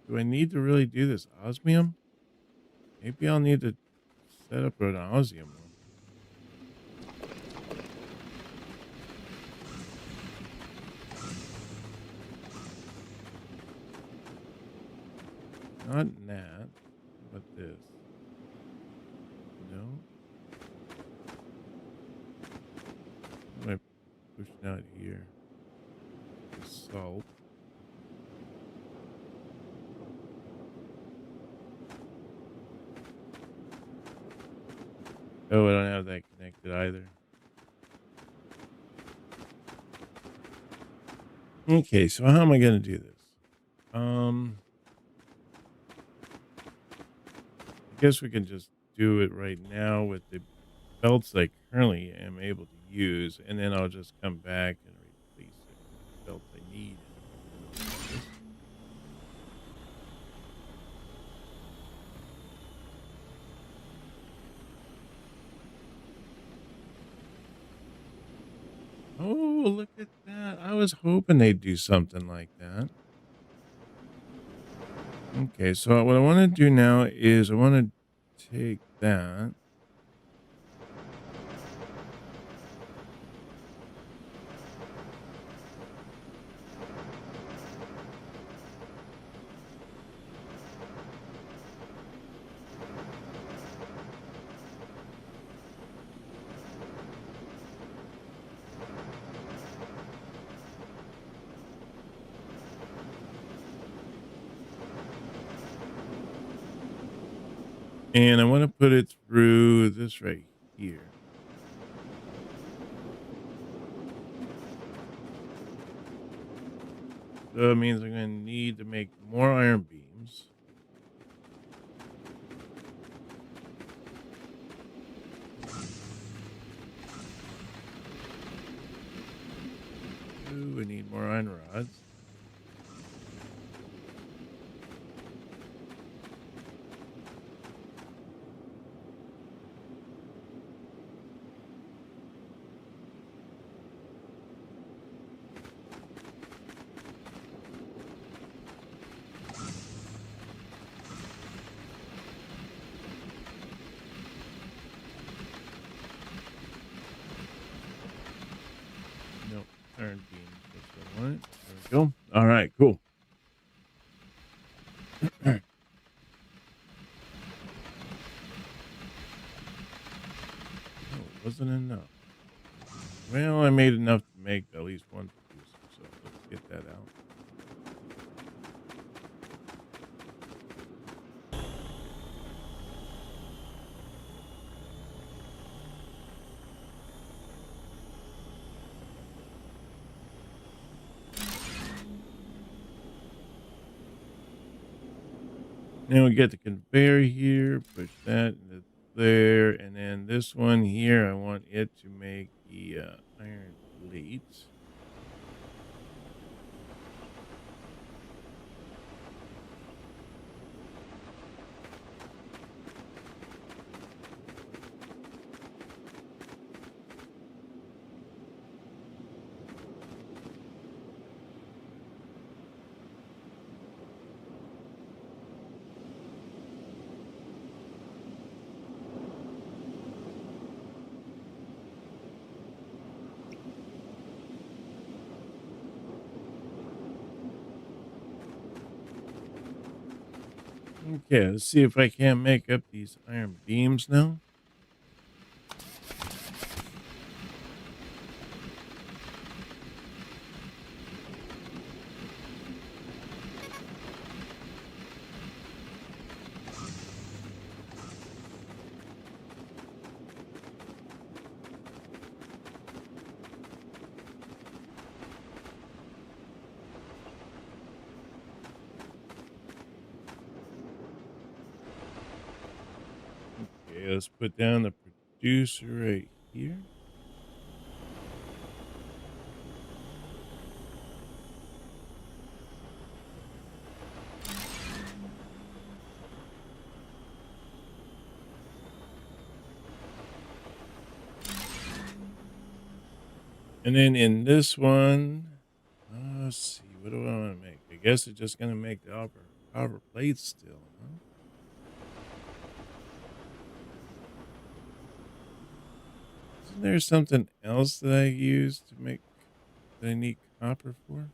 Do I need to really do this osmium? Maybe I'll need to set up an osmium one. Not that, but this. No. What am I pushing out here? Salt. Oh, I don't have that connected either. Okay, so how am I going to do this? I guess we can just do it right now with the belts I currently am able to use, and then I'll just come back and replace it with the belts I need. Oh, look at that. that. I was hoping they'd do something like that. Okay, so what I want to do now is I want to take that. And I want to put it through this right here. So it means I'm going to need to make more iron beams. Ooh, we need more iron rods. Nope, iron beams. That's what I want. There we go. All right, cool. Oh, it wasn't enough. Well, I made enough to make at least one producer, so let's get that out. Now we get the conveyor here, push that into there, and then this one here, I want it to make the iron plates. Okay, let's see if I can't make up these iron beams now. Okay, let's put down the producer right here. And then in this one, let's see, what do I want to make? I guess it's just going to make the copper plates still, huh? Isn't there something else that I use to make that I need copper for?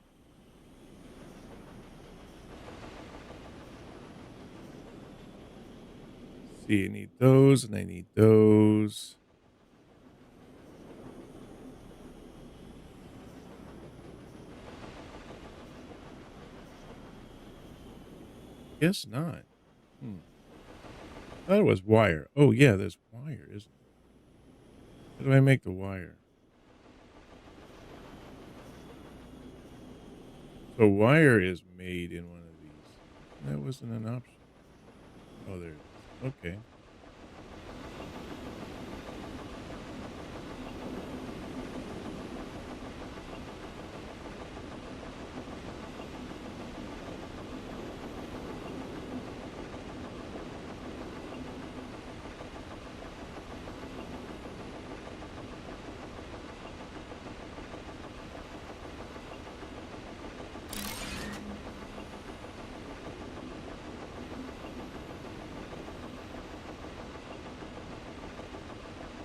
See, I need those and I need those. Guess not. Hmm. I thought it was wire. Oh, yeah, there's wire, isn't it? How do I make the wire? So wire is made in one of these. That wasn't an option. Oh, there it is. Okay.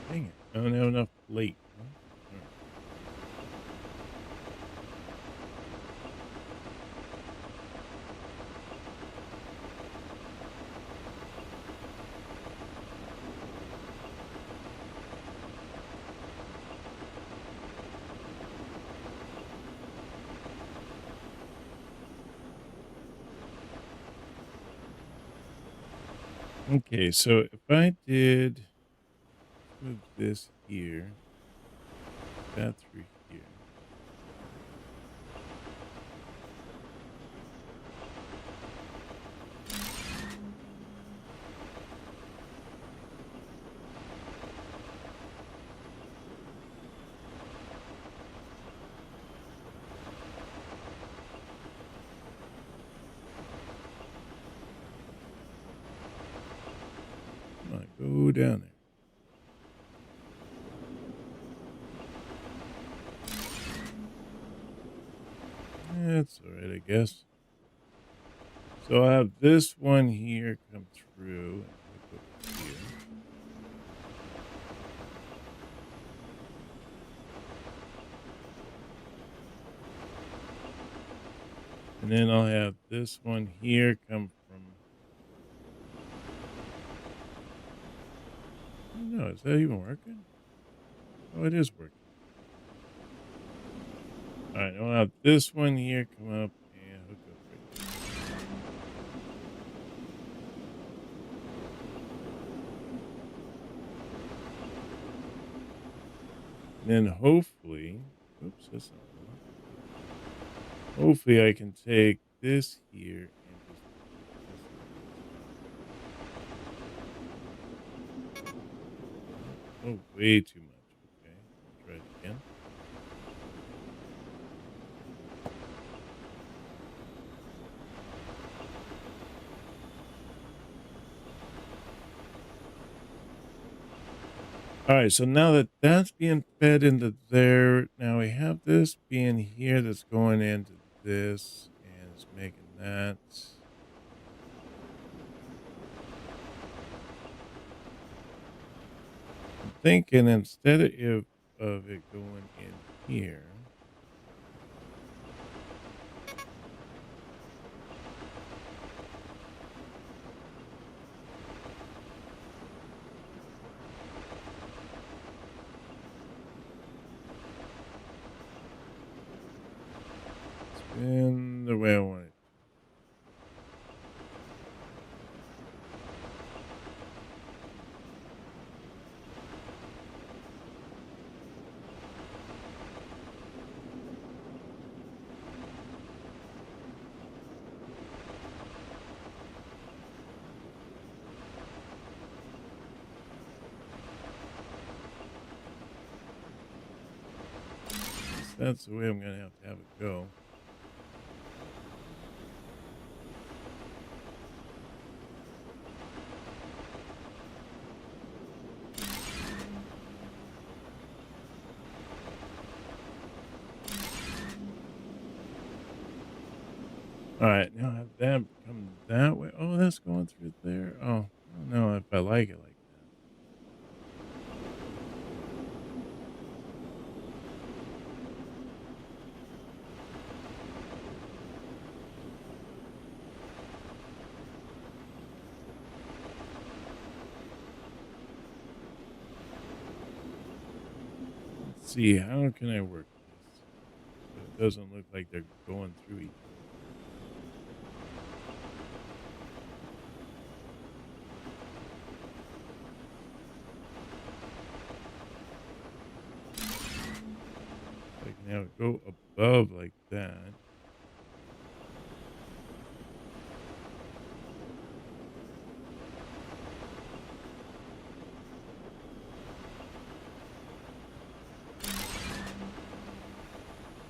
Dang it. I don't have enough plate, huh? All right. Okay, so if I did move this here, that through here. Come on, go down there. That's all right, I guess. So I have this one here come through and hook over here. And then I'll have this one here come from, I don't know, is that even working? Oh, it is working. All right, I'll have this one here come up and hook up right there. And then hopefully, oops, that's not what I want. Hopefully I can take this here and just put this on top. No, oh, way too much. Okay, I'll try it again. All right, so now that that's being fed into there, now we have this being here that's going into this and it's making that. I'm thinking instead of it going in here, spin the way I want it. That's the way I'm gonna have it go. All right, now have that come that way. Oh, that's going through there. Oh, I don't know if I like it like that. Let's see, how can I work this so it doesn't look like they're going through each other? So I can have it go above like that.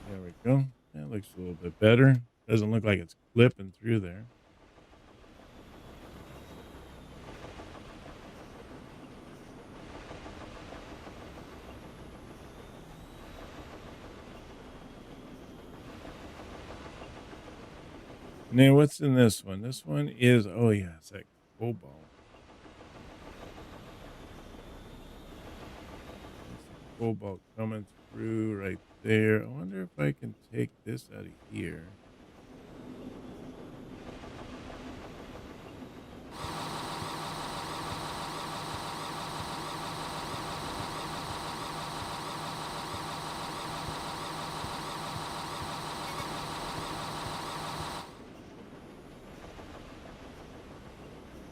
There we go. That looks a little bit better. Doesn't look like it's clipping through there. And then what's in this one? This one is, oh yeah, it's that cobalt. cobalt coming through right there. I wonder if I can take this out of here.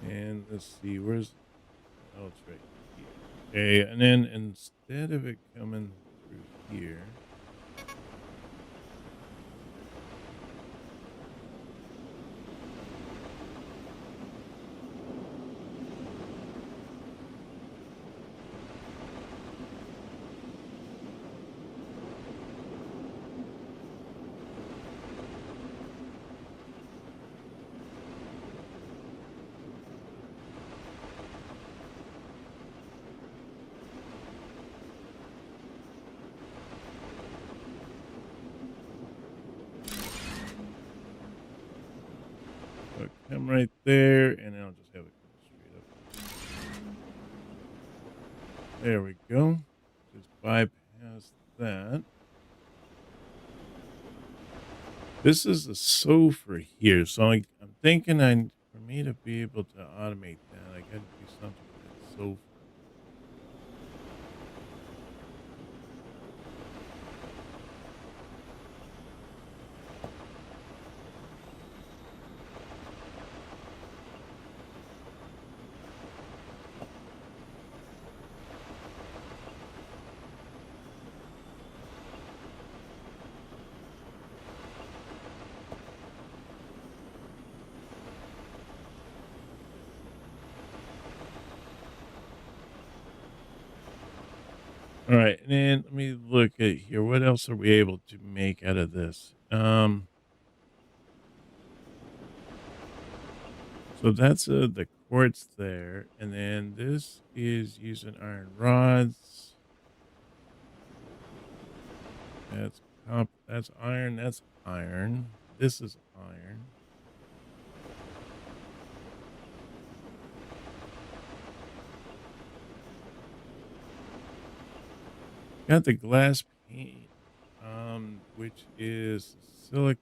And let's see, where's oh, it's right here. Okay, and then instead of it coming through here, so come right there, and I'll just have it come straight up. There we go. Just bypass that. This is the sofa here, so I'm thinking for me to be able to automate that, I got to do something with that sofa. All right, and then let me look at here. What else are we able to make out of this? So that's the quartz there, and then this is using iron rods. That's that's iron. That's iron. This is iron. Got the glass pane, which is silica.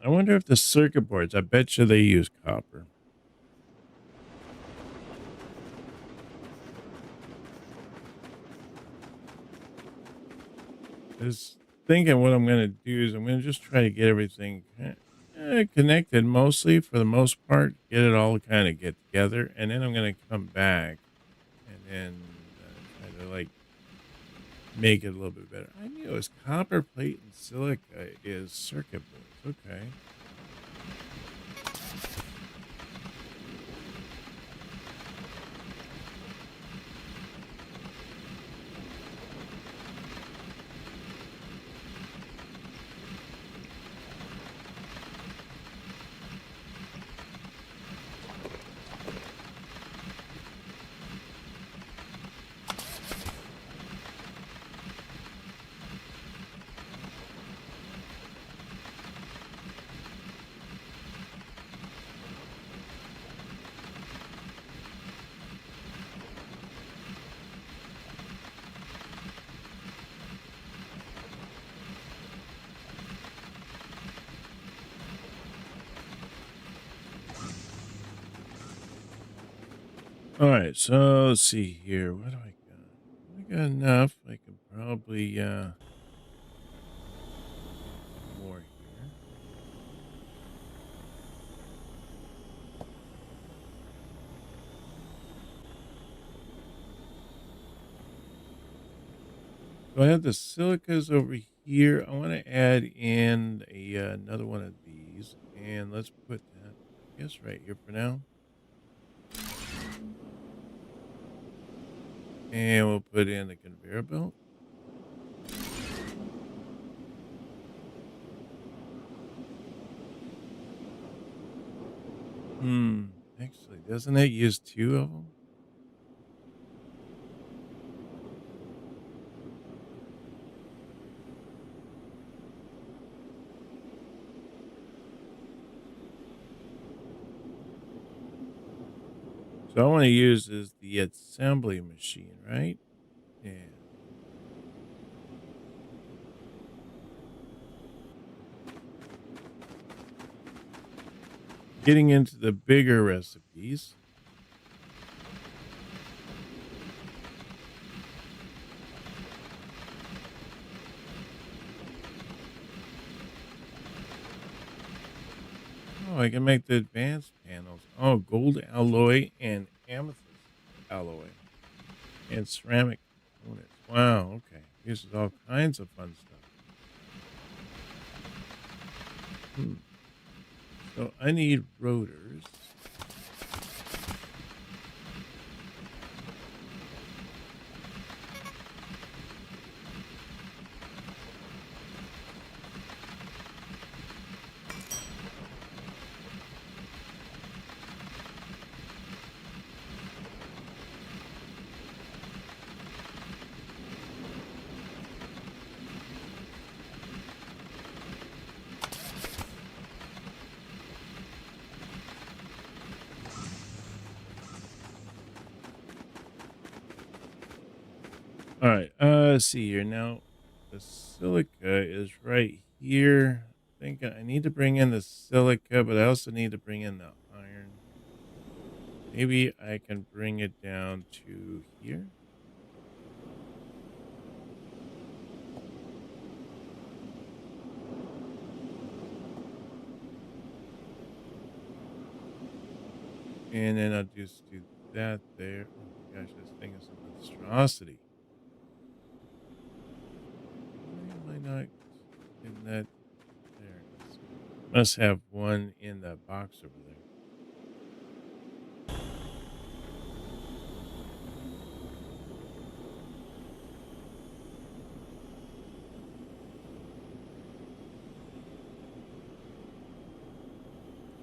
I wonder if the circuit boards. I bet you they use copper. Is thinking what I'm gonna do is I'm gonna just try to get everything connected mostly for the most part, get it all kind of get together, and then I'm gonna come back and then try to like make it a little bit better. I knew it was copper plate and silica is circuit boards. Okay. All right. So let's see here. What do I got? I got enough. I can probably do more here. So I have the silicas over here. I want to add in another one of these, and let's put that, I guess, right here for now. And we'll put in the conveyor belt. Actually, doesn't it use two of them? So I want to use is the assembly machine, right? Yeah. Getting into the bigger recipes. Oh, I can make the advanced panels. Oh, gold alloy and amethyst alloy and ceramic components. Wow. Okay. Uses all kinds of fun stuff. Hmm. So I need rotors. All right. Let's see here. Now, the silica is right here. I think I need to bring in the silica, but I also need to bring in the iron. Maybe I can bring it down to here. And then I'll just do that there. Oh my gosh, this thing is a monstrosity. Why am I not getting that? There it is. Must have one in the box over there.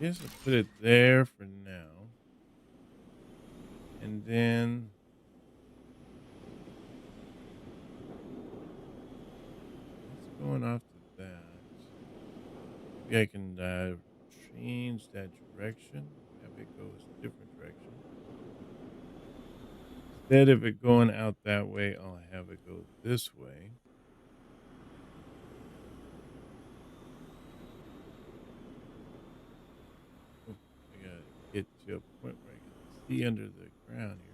Guess I'll put it there for now. And then that's going off to that. Maybe I can change that direction. Have it goes different direction. Instead of it going out that way, I'll have it go this way. Oh, I gotta get to a point where I can see under the ground here.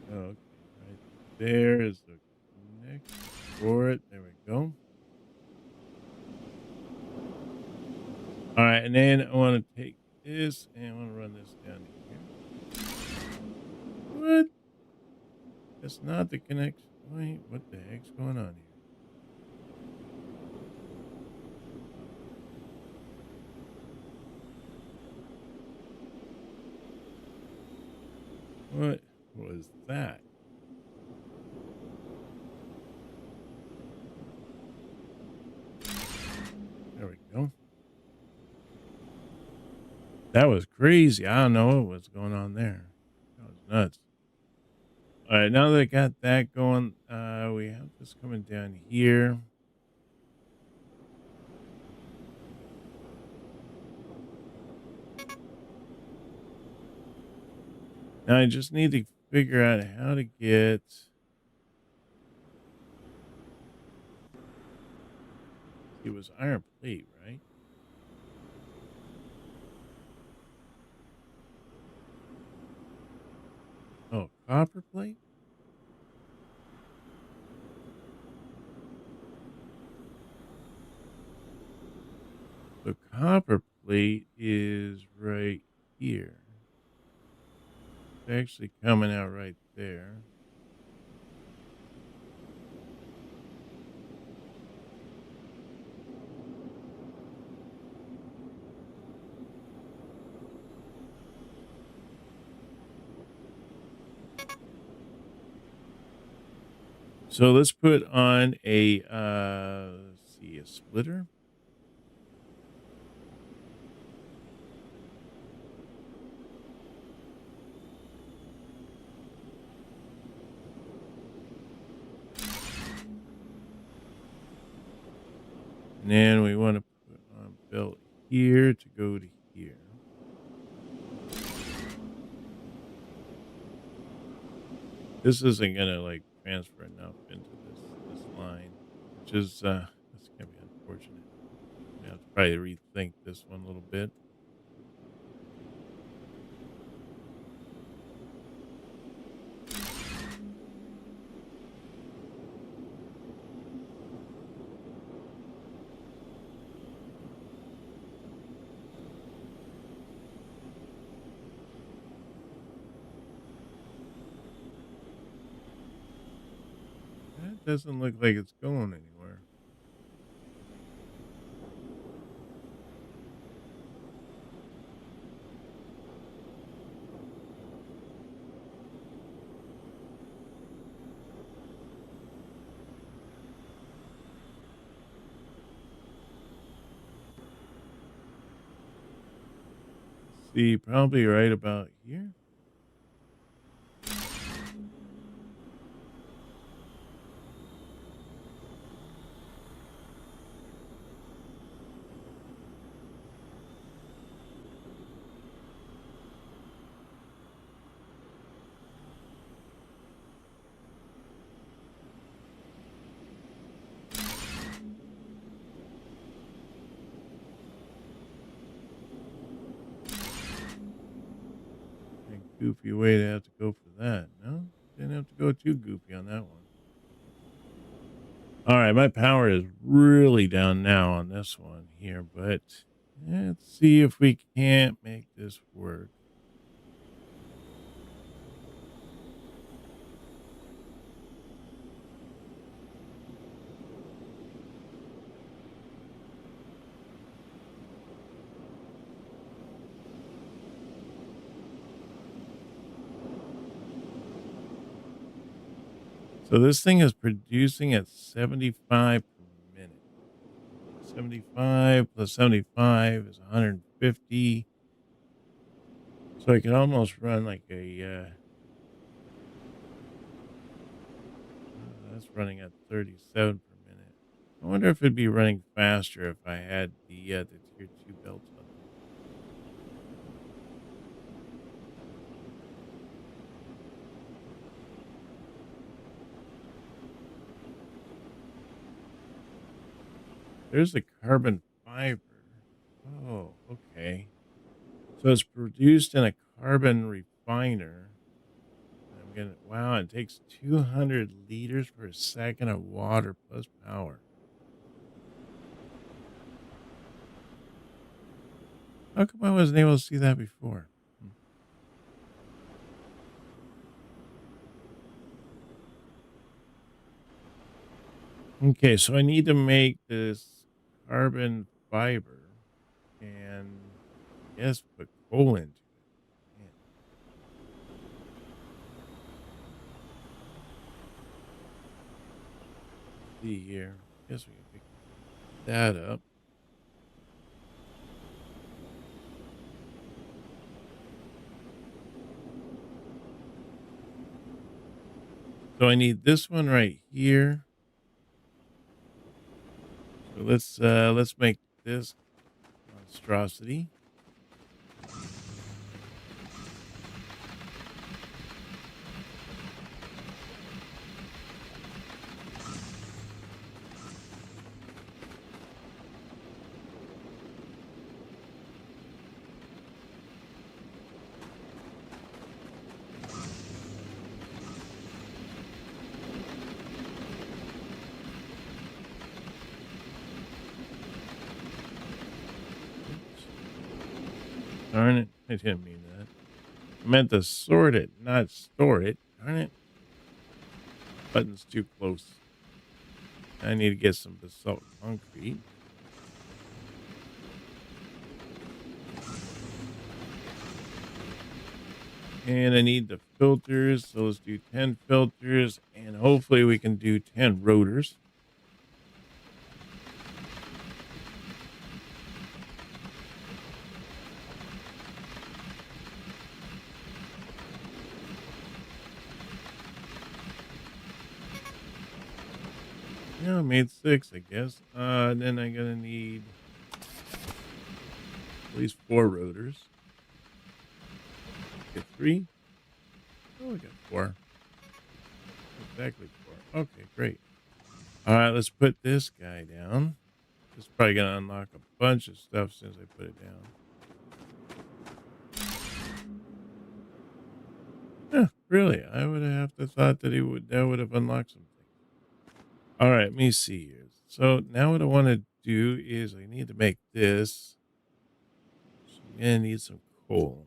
Okay, right there is the connection for it. There we go. All right, and then I want to take this and I want to run this down here. What? That's not the connection. Wait, what the heck's going on here? What was that? There we go. That was crazy. I don't know what was going on there. That was nuts. All right, now that I got that going, we have this coming down here. Now I just need to figure out how to get. It was iron plate, right? Oh, copper plate. The copper plate is right here. It's actually coming out right there. So let's put on a let's see, a splitter. And then we want to put on belt here to go to here. This isn't gonna like transfer enough into this line, which is that's gonna be unfortunate. I have to probably rethink this one a little bit. That doesn't look like it's going anywhere. See, probably right about here. A goofy way to have to go for that. No, didn't have to go too goofy on that one. All right, my power is really down now on this one here, but let's see if we can't make this work. So this thing is producing at 75 per minute. 75 plus 75 is 150. So I could almost run like that's running at 37 per minute. I wonder if it'd be running faster if I had the tier 2 belts on it. There's a carbon fiber. Oh, okay. So it's produced in a carbon refiner. I'm gonna wow, it takes 200 liters per second of water plus power. How come I wasn't able to see that before? Okay, so I need to make this carbon fiber and yes, put coal into it. Man, see here. Guess we can pick that up. So I need this one right here. So let's make this monstrosity. Oops, darn it. I didn't mean that. I meant to sort it, not store it. Darn it. Button's too close. I need to get some basalt concrete. And I need the filters. So let's do 10 filters. And hopefully we can do 10 rotors. Yeah, I made 6, I guess. Then I'm gonna need at least 4 rotors. Get 3. Oh, we got 4. Exactly 4. Okay, great. All right, let's put this guy down. This is probably gonna unlock a bunch of stuff since I put it down. Yeah, really. I would have to thought that that would have unlocked something. All right, let me see here. So now what I want to do is I need to make this. So I'm gonna need some coal.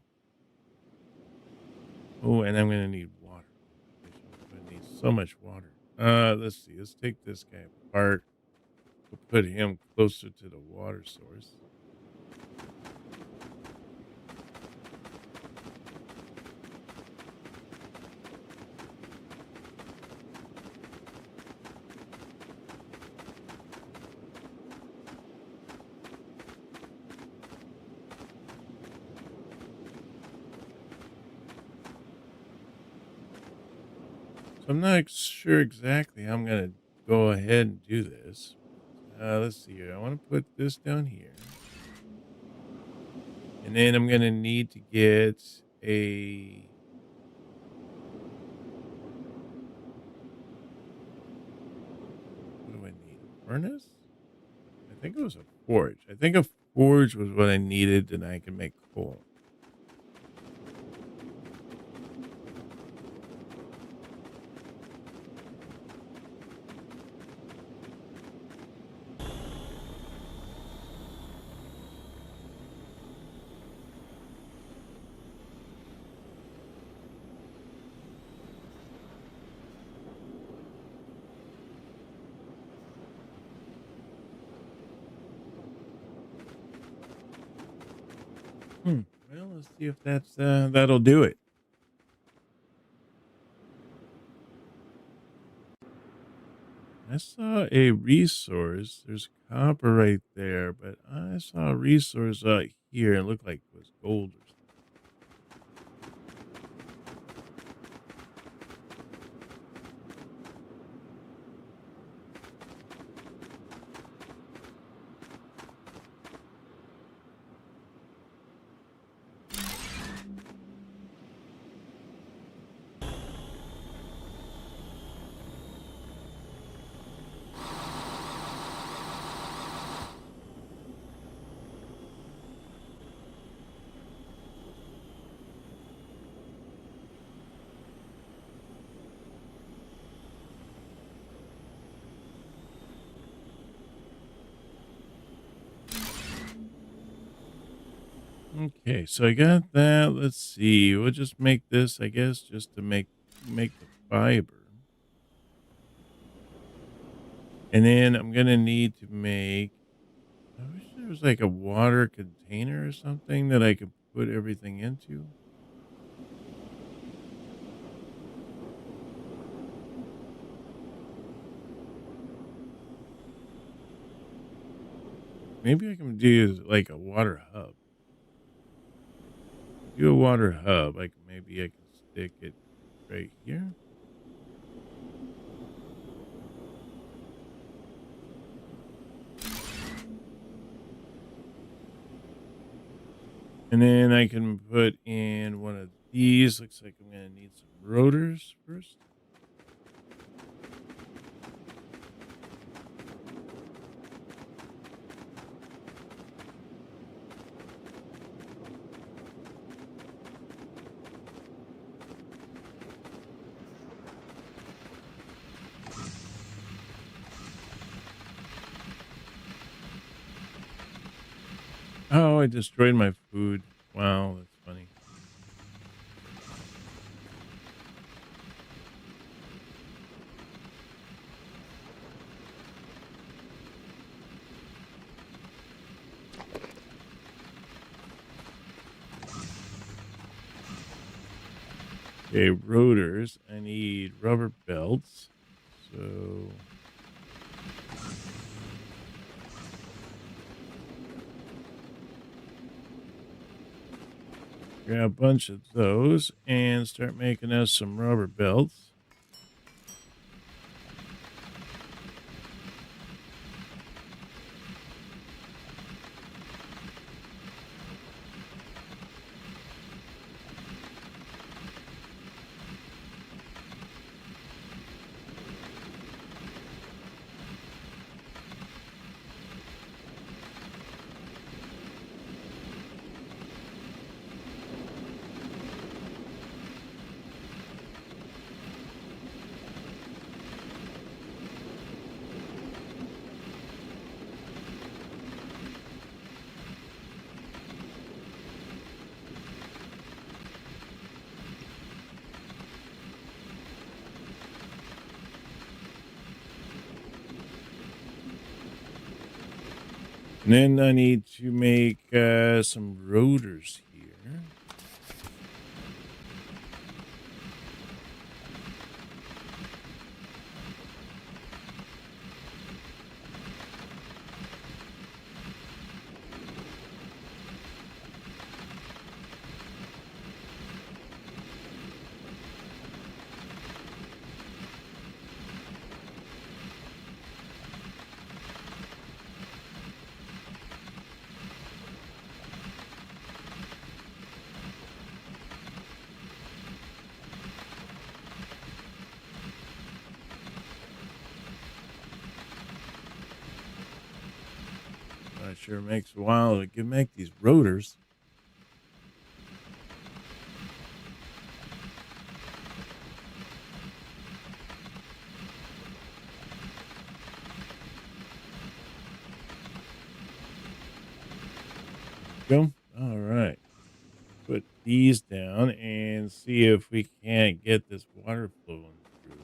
Oh, and I'm gonna need water. I'm gonna need so much water. Let's see. Let's take this guy apart. We'll put him closer to the water source. So I'm not sure exactly how I'm gonna go ahead and do this. Let's see here. I want to put this down here. And then I'm going to need to get what do I need? A furnace? I think it was a forge. I think a forge was what I needed, and I can make coal. Well, let's see if that'll do it. I saw a resource. There's copper right there, but I saw a resource here. It looked like it was gold or something. Okay, so I got that. Let's see. We'll just make this, I guess, just to make the fiber. And then I'm gonna need to make. I wish there was like a water container or something that I could put everything into. Maybe I can do like a water hub. Do a water hub. Like maybe I can stick it right here. And then I can put in one of these. Looks like I'm gonna need some rotors first. Oh, I destroyed my food. Wow, that's funny. Okay, rotors. I need rubber belts. So grab a bunch of those and start making us some rubber belts. And then I need to make some rotors here. It sure makes a while to make these rotors. Go. All right. Put these down and see if we can't get this water flowing through.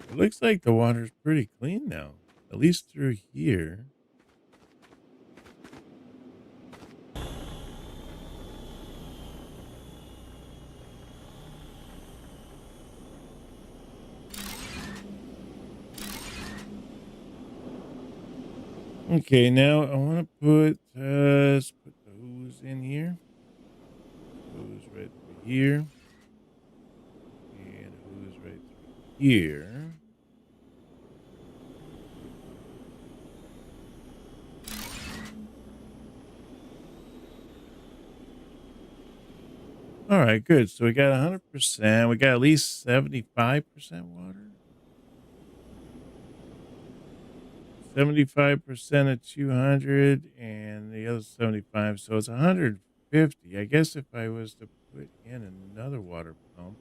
It looks like the water's pretty clean now, at least through here. Okay, now I want to let's put the hose in here. Hose right through here. And hose right through here. All right, good. So we got 100%. We got at least 75% water. 75% of 200 and the other 75. So it's 150. I guess if I was to put in another water pump,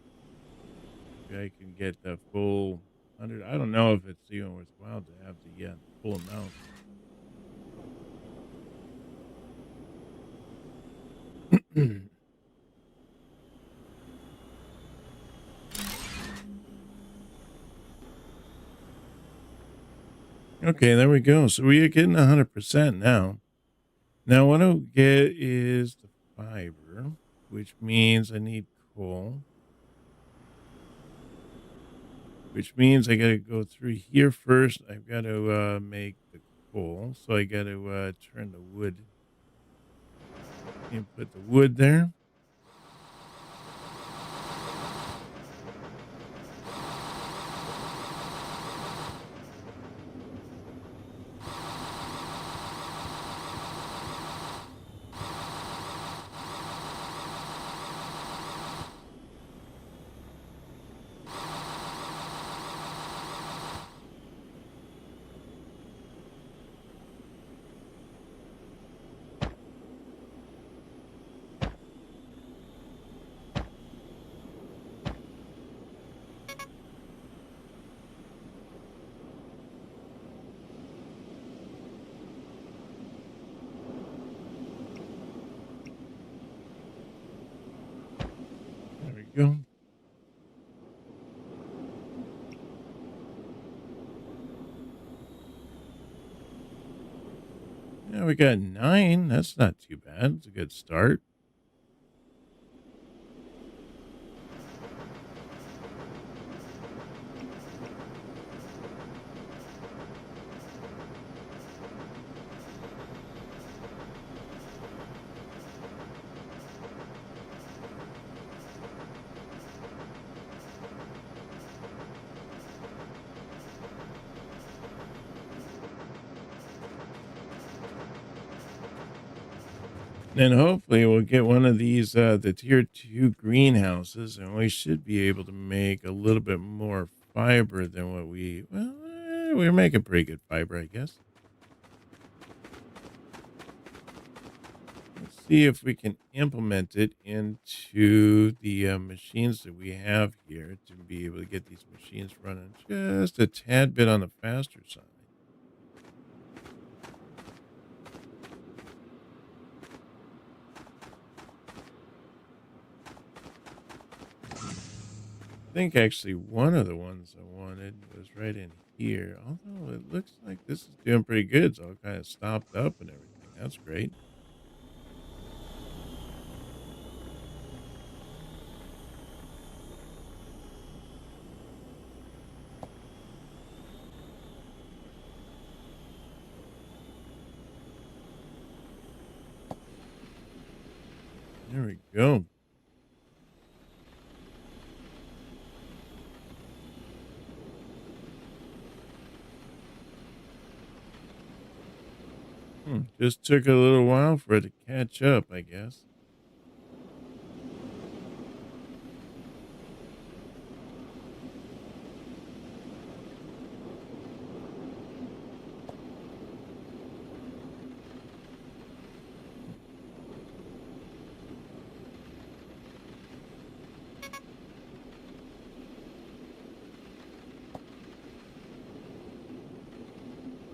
maybe I can get the full 100. I don't know if it's even worthwhile to have the full amount. Okay, there we go. So we are getting 100% now. Now, what I don't get is the fiber, which means I need coal, which means I got to go through here first. I've got to make the coal. So I got to turn the wood and put the wood there. Yeah, we got 9. That's not too bad. It's a good start. Then hopefully we'll get one of these the tier 2 greenhouses, and we should be able to make a little bit more fiber than what we're making pretty good fiber, I guess. Let's see if we can implement it into the machines that we have here to be able to get these machines running just a tad bit on the faster side. I think actually one of the ones I wanted was right in here, although it looks like this is doing pretty good. It's all kind of stopped up and everything. That's great. There we go. Just took a little while for it to catch up, I guess.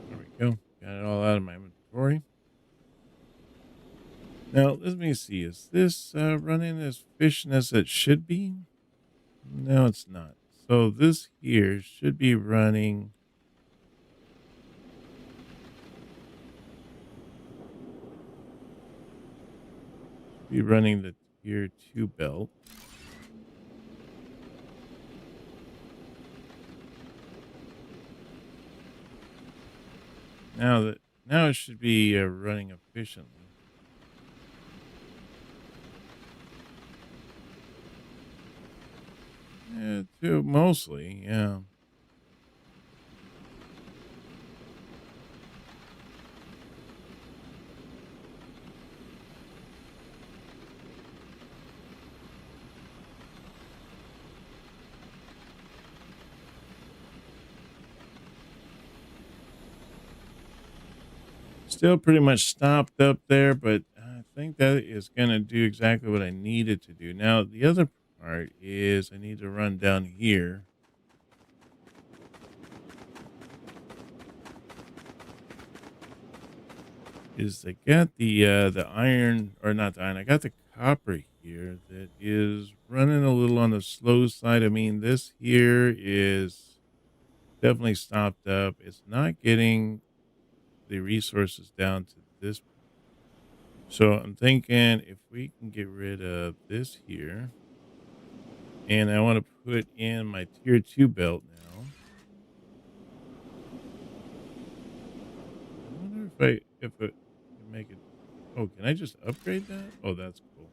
There we go. Got it all out of my inventory. Now, let me see. Is this running as efficient as it should be? No, it's not. So this here should be running the tier 2 belt. Now it should be running efficiently. Yeah, too, mostly, yeah. Still pretty much stopped up there, but I think that is going to do exactly what I needed to do. Now, the other part is I need to run down here. Is I got the iron, or not the iron, I got the copper here that is running a little on the slow side. I mean, this here is definitely stopped up. It's not getting the resources down to this. So I'm thinking if we can get rid of this here, and I want to put in my tier 2 belt now. I wonder if it can make it. Oh, can I just upgrade that? Oh, that's cool.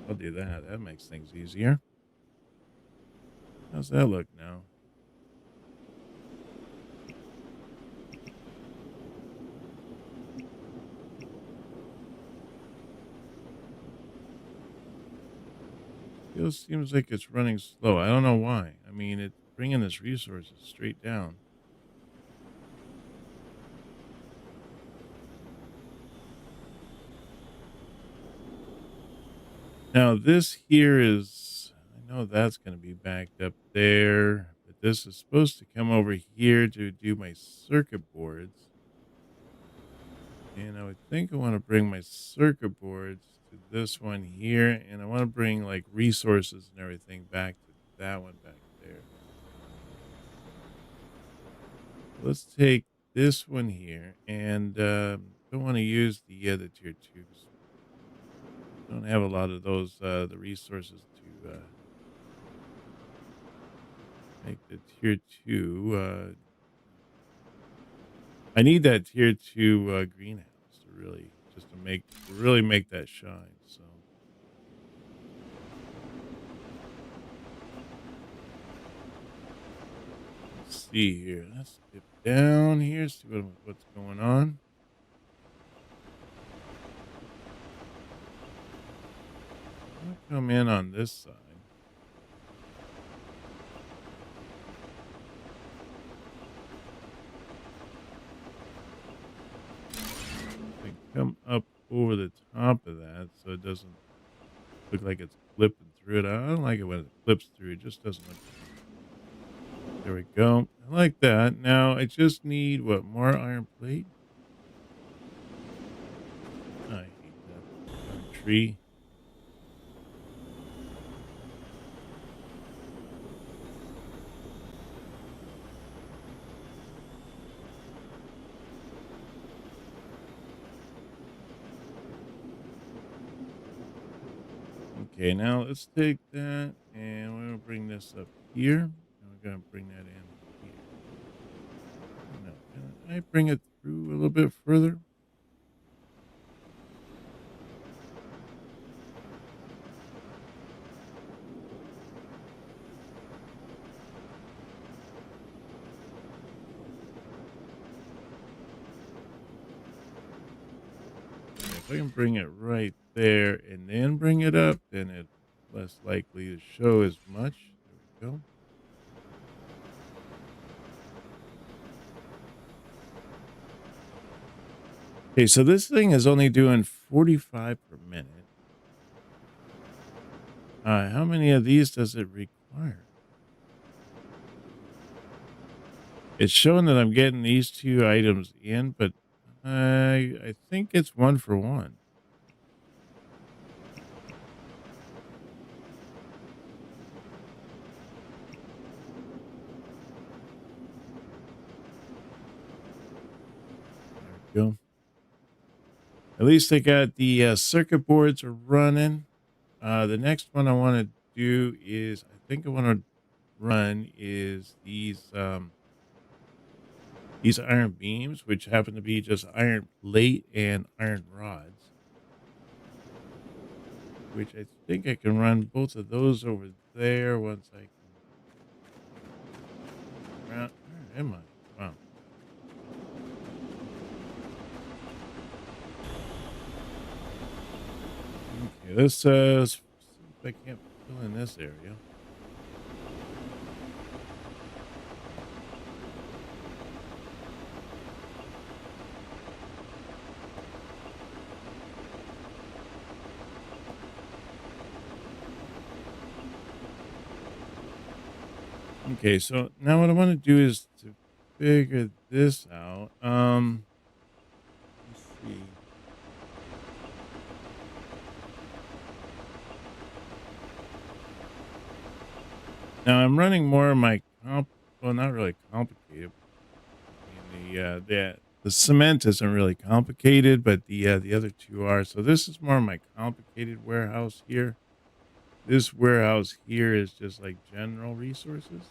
I'll do that. That makes things easier. How's that look now? Still seems like it's running slow. I don't know why. I mean, it's bringing this resources straight down. Now, this here is, I know that's going to be backed up there, but this is supposed to come over here to do my circuit boards. And I would think I want to bring my circuit boards to this one here, and I want to bring like resources and everything back to that one back there. Let's take this one here, and don't want to use the tier twos. Don't have a lot of those the resources to make the tier two. I need that tier two greenhouse to really just to really make that shine. So let's see here. Let's skip down here, see what's going on. I'm gonna come in on this side. And come up over the top of that so it doesn't look like it's clipping through it. I don't like it when it clips through. It just doesn't look good. There we go. I like that. Now I just need what, more iron plate? I hate that darn tree. Okay, now let's take that and we're gonna bring this up here. And we're gonna bring that in here. No, can I bring it through a little bit further? If I can bring it right there and then bring it up, then it's less likely to show as much. There we go. Okay, so this thing is only doing 45 per minute. How many of these does it require? It's showing that I'm getting these two items in, but I think it's one for one. There we go. At least I got the circuit boards are running. The next one I want to do is, I think I want to run is these iron beams, which happen to be just iron plate and iron rods, which I think I can run both of those over there once I can. Where am I? Wow. Okay, let's see if I can't fill in this area. Okay, so now what I want to do is to figure this out. Let's see. Now I'm running more of my well, not really complicated. I mean, the cement isn't really complicated, but the other two are. So this is more of my complicated warehouse here. This warehouse here is just like general resources.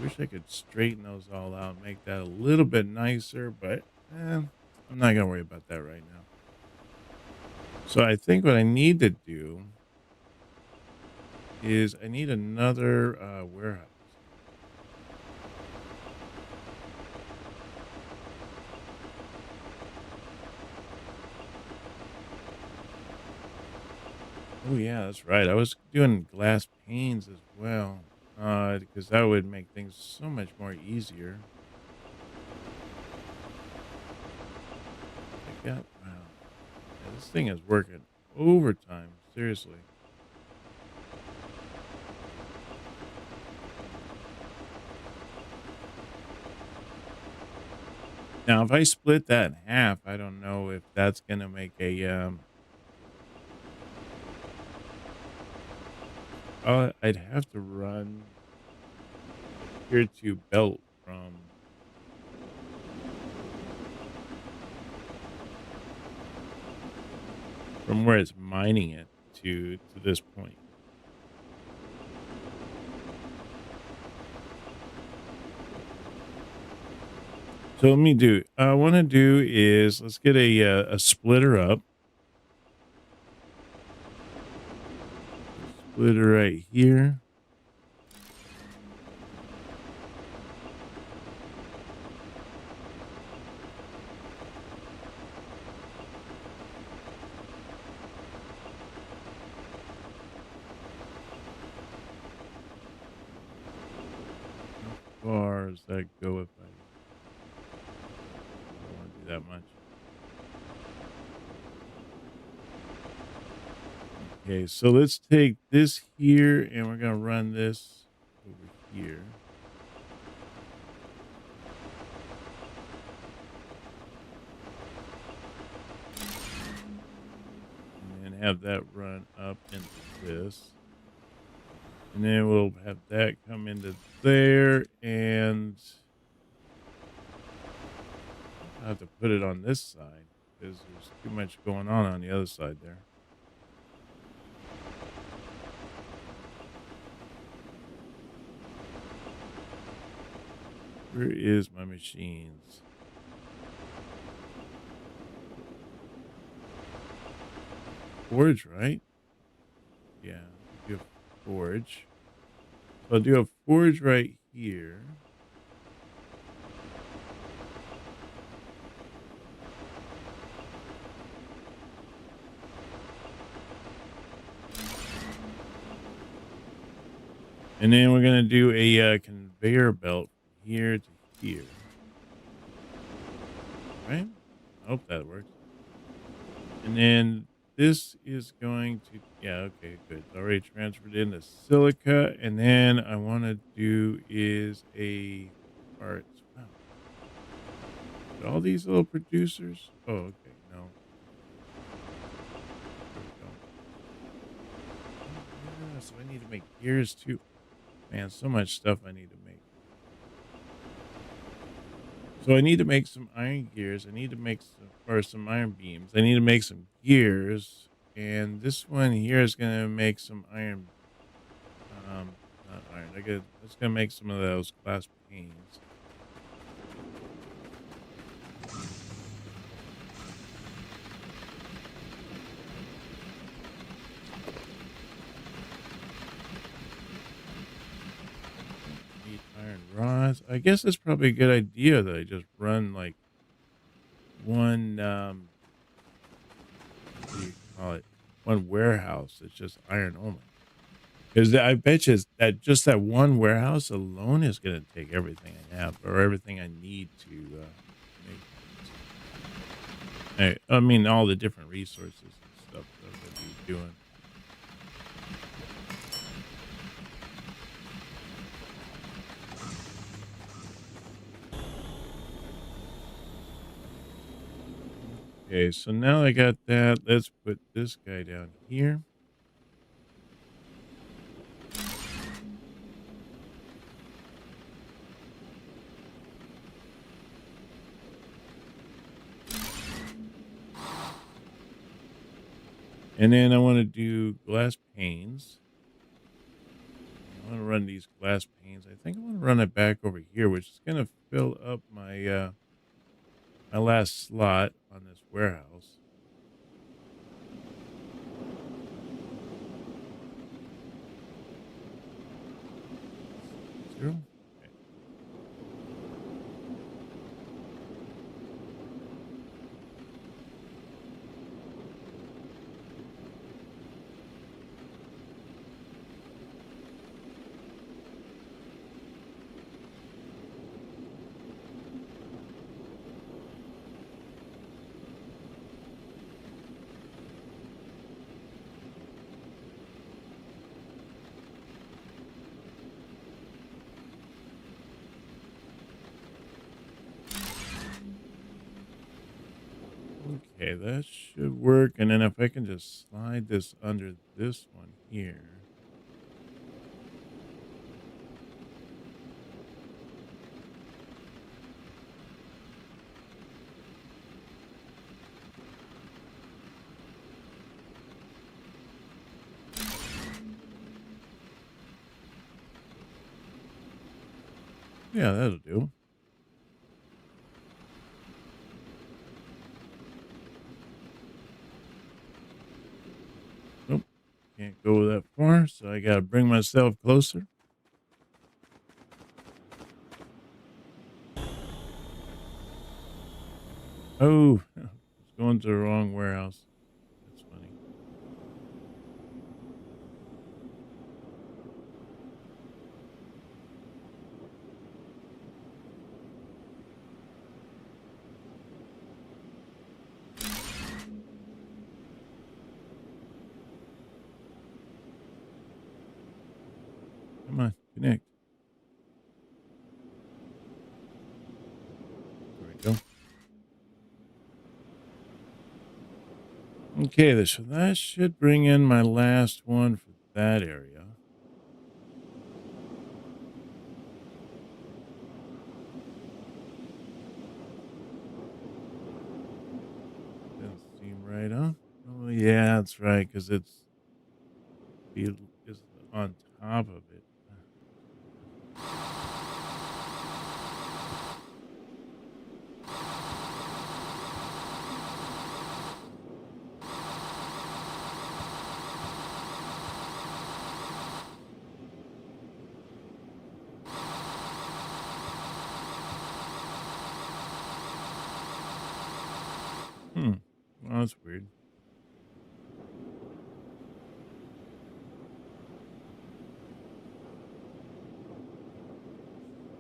Wish I could straighten those all out, make that a little bit nicer, but I'm not gonna worry about that right now. So I think what I need to do is I need another warehouse. Oh yeah, that's right. I was doing glass panes as well, because that would make things so much more easier. I got wow, yeah, this thing is working overtime. Seriously. Now, if I split that in half, I don't know if that's gonna make a I'd have to run. tier 2 belt from where it's mining it to this point. So let me do. I want to do is let's get a splitter up. Splitter right here. How far does that go if I don't want to do that much? Okay, so let's take this here and we're gonna run this over here. And then have that run up into this. And then we'll have that come into there, and I have to put it on this side because there's too much going on the other side there. Where is my machines? Forge, right? Yeah, do a forge. So I'll do a forge right here. And then we're going to do a conveyor belt from here to here. Right? I hope that works. And then this is going to, yeah, okay, good. It's already transferred into silica. And then I want to do is a parts. Wow. All these little producers. Oh, okay. No. There we go. Oh, yeah, so I need to make gears too. Man, so much stuff I need to make. So I need to make some iron gears. I need to make some iron beams. I need to make some gears. And this one here is gonna make some iron not iron. It's gonna make some of those glass panes. Eight iron rods. I guess it's probably a good idea that I just run like one what do you call it? One warehouse. It's just iron only. Because I bet you that just that one warehouse alone is going to take everything I have or everything I need to make things. I mean, all the different resources and stuff that I'll be doing. Okay, so now I got that. Let's put this guy down here. And then I want to do glass panes. I want to run these glass panes. I think I want to run it back over here, which is going to fill up my my last slot on this warehouse. Zero. Okay. Okay, that should work. And then if I can just slide this under this one here. Yeah, that'll do. Nope, can't go that far, so I gotta bring myself closer. Oh, I was going to the wrong warehouse. That's funny. Come on, connect. There we go. Okay, so that should bring in my last one for that area. Doesn't seem right, huh? Oh, yeah, that's right, because it's on top of it. Hmm. Well, that's weird.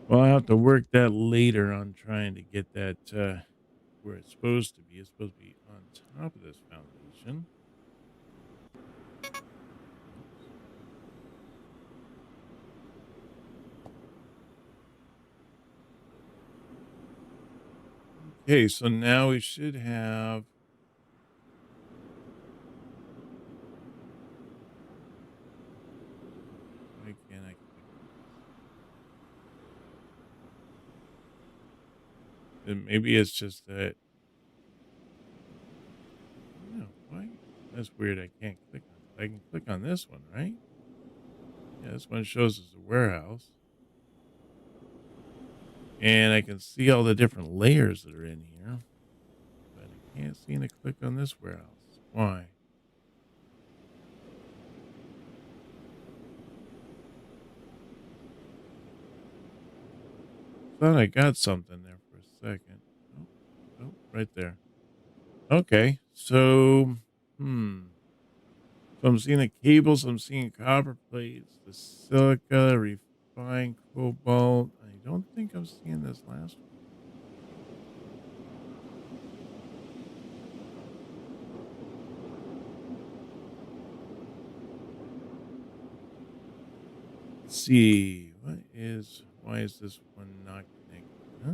Well, I'll have to work that later on trying to get that where it's supposed to be. It's supposed to be on top of this foundation. Oops. Okay, so now we should have. Why can't I click on this? And maybe it's just that. No, why? That's weird. I can't click on it. I can click on this one, right? Yeah, this one shows as a warehouse. And I can see all the different layers that are in here. But I can't seem to click on this warehouse. Why? Thought I got something there for a second. Oh, oh, right there. Okay, so, so I'm seeing the cables, I'm seeing copper plates, the silica, refined cobalt. I don't think I'm seeing this last one. Let's see, why is this one not connected? Huh?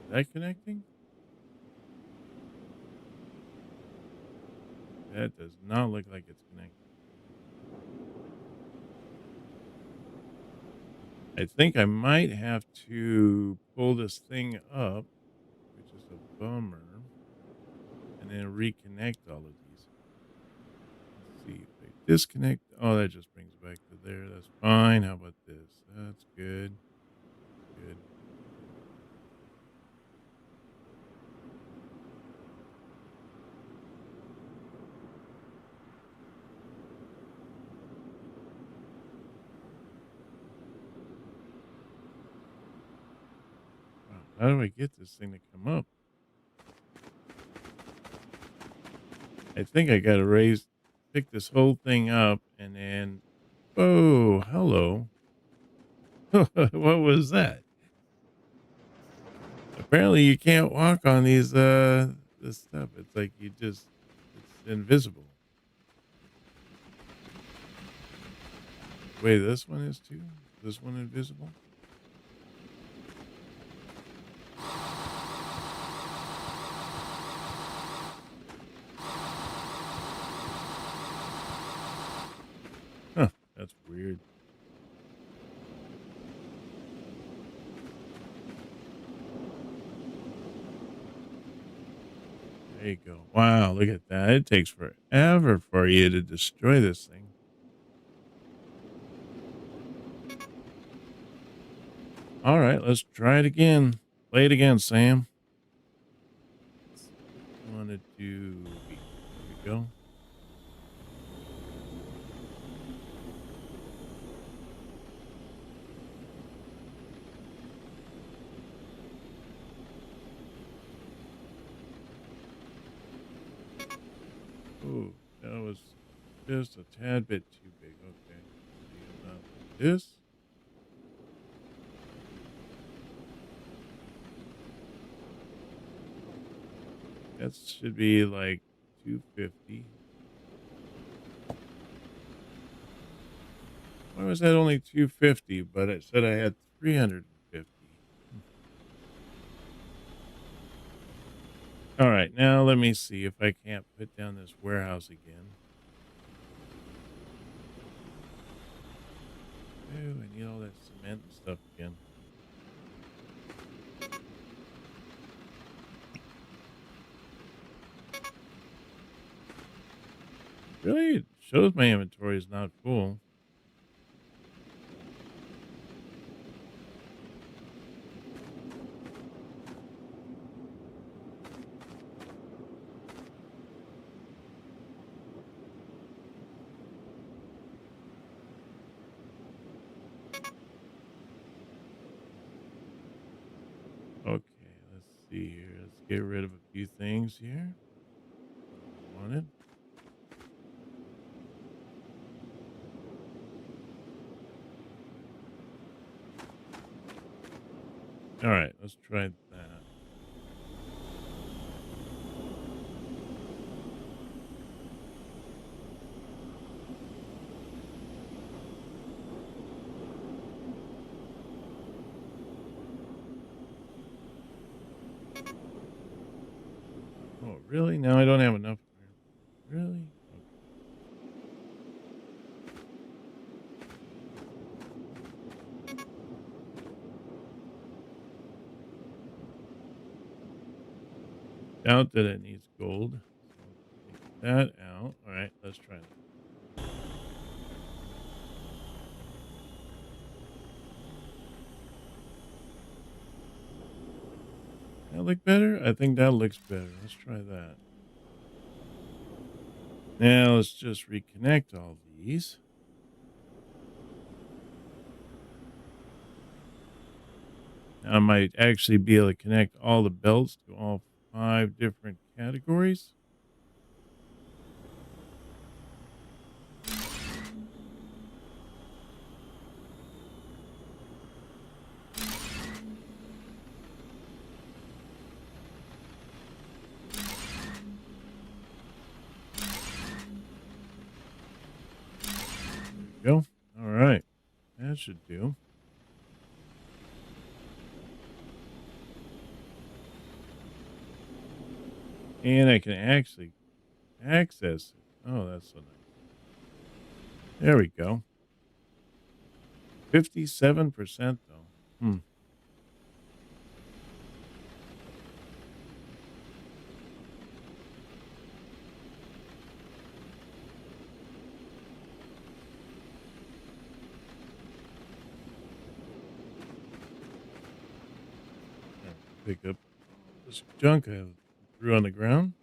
Is that connecting? That does not look like it's connected. I think I might have to pull this thing up, which is a bummer, and then reconnect all of these. Let's see if I disconnect. Oh, that just brings back to there. That's fine. How about this? That's good. Good. Wow. How do I get this thing to come up? I think I got to pick this whole thing up and then, oh, hello. What was that? Apparently you can't walk on this stuff. It's like it's invisible. Wait, this one is too? This one invisible? Huh, that's weird. There you go. Wow, look at that. It takes forever for you to destroy this thing. All right, let's try it again. Play it again, Sam. Let's see. I want to do B. There we go. Oh, that was just a tad bit too big. Okay. See about this. That should be like 250. Why was that only 250? But it said I had 350. All right, now let me see if I can't put down this warehouse again. Oh, I need all that cement and stuff again. Really? It shows my inventory is not full. Okay, let's see here. Let's get rid of a few things here. I don't want it. All right, let's try that. Oh, really? Now I don't have enough iron. Really? Okay. Doubt that it needs gold. So take that out. All right, let's try that. That look better? I think that looks better. Let's try that. Now let's just reconnect all these. Now I might actually be able to connect all the belts to all 5 different categories. There we go. All right. That should do. And I can actually access it. Oh, that's so nice. There we go. 57% though. Hmm. Pick up all this junk I threw on the ground.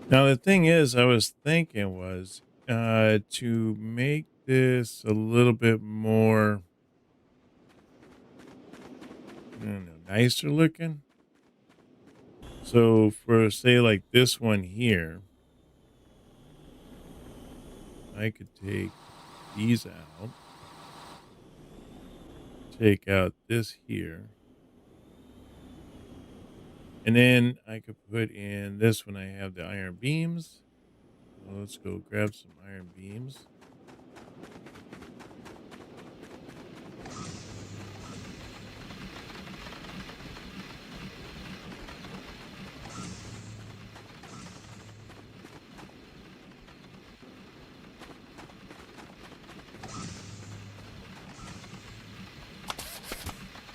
Now the thing is, I was thinking was to make this a little bit more, I don't know, nicer looking. So for say like this one here, I could take these out, take out this here, and then I could put in this one. I have the iron beams. So let's go grab some iron beams.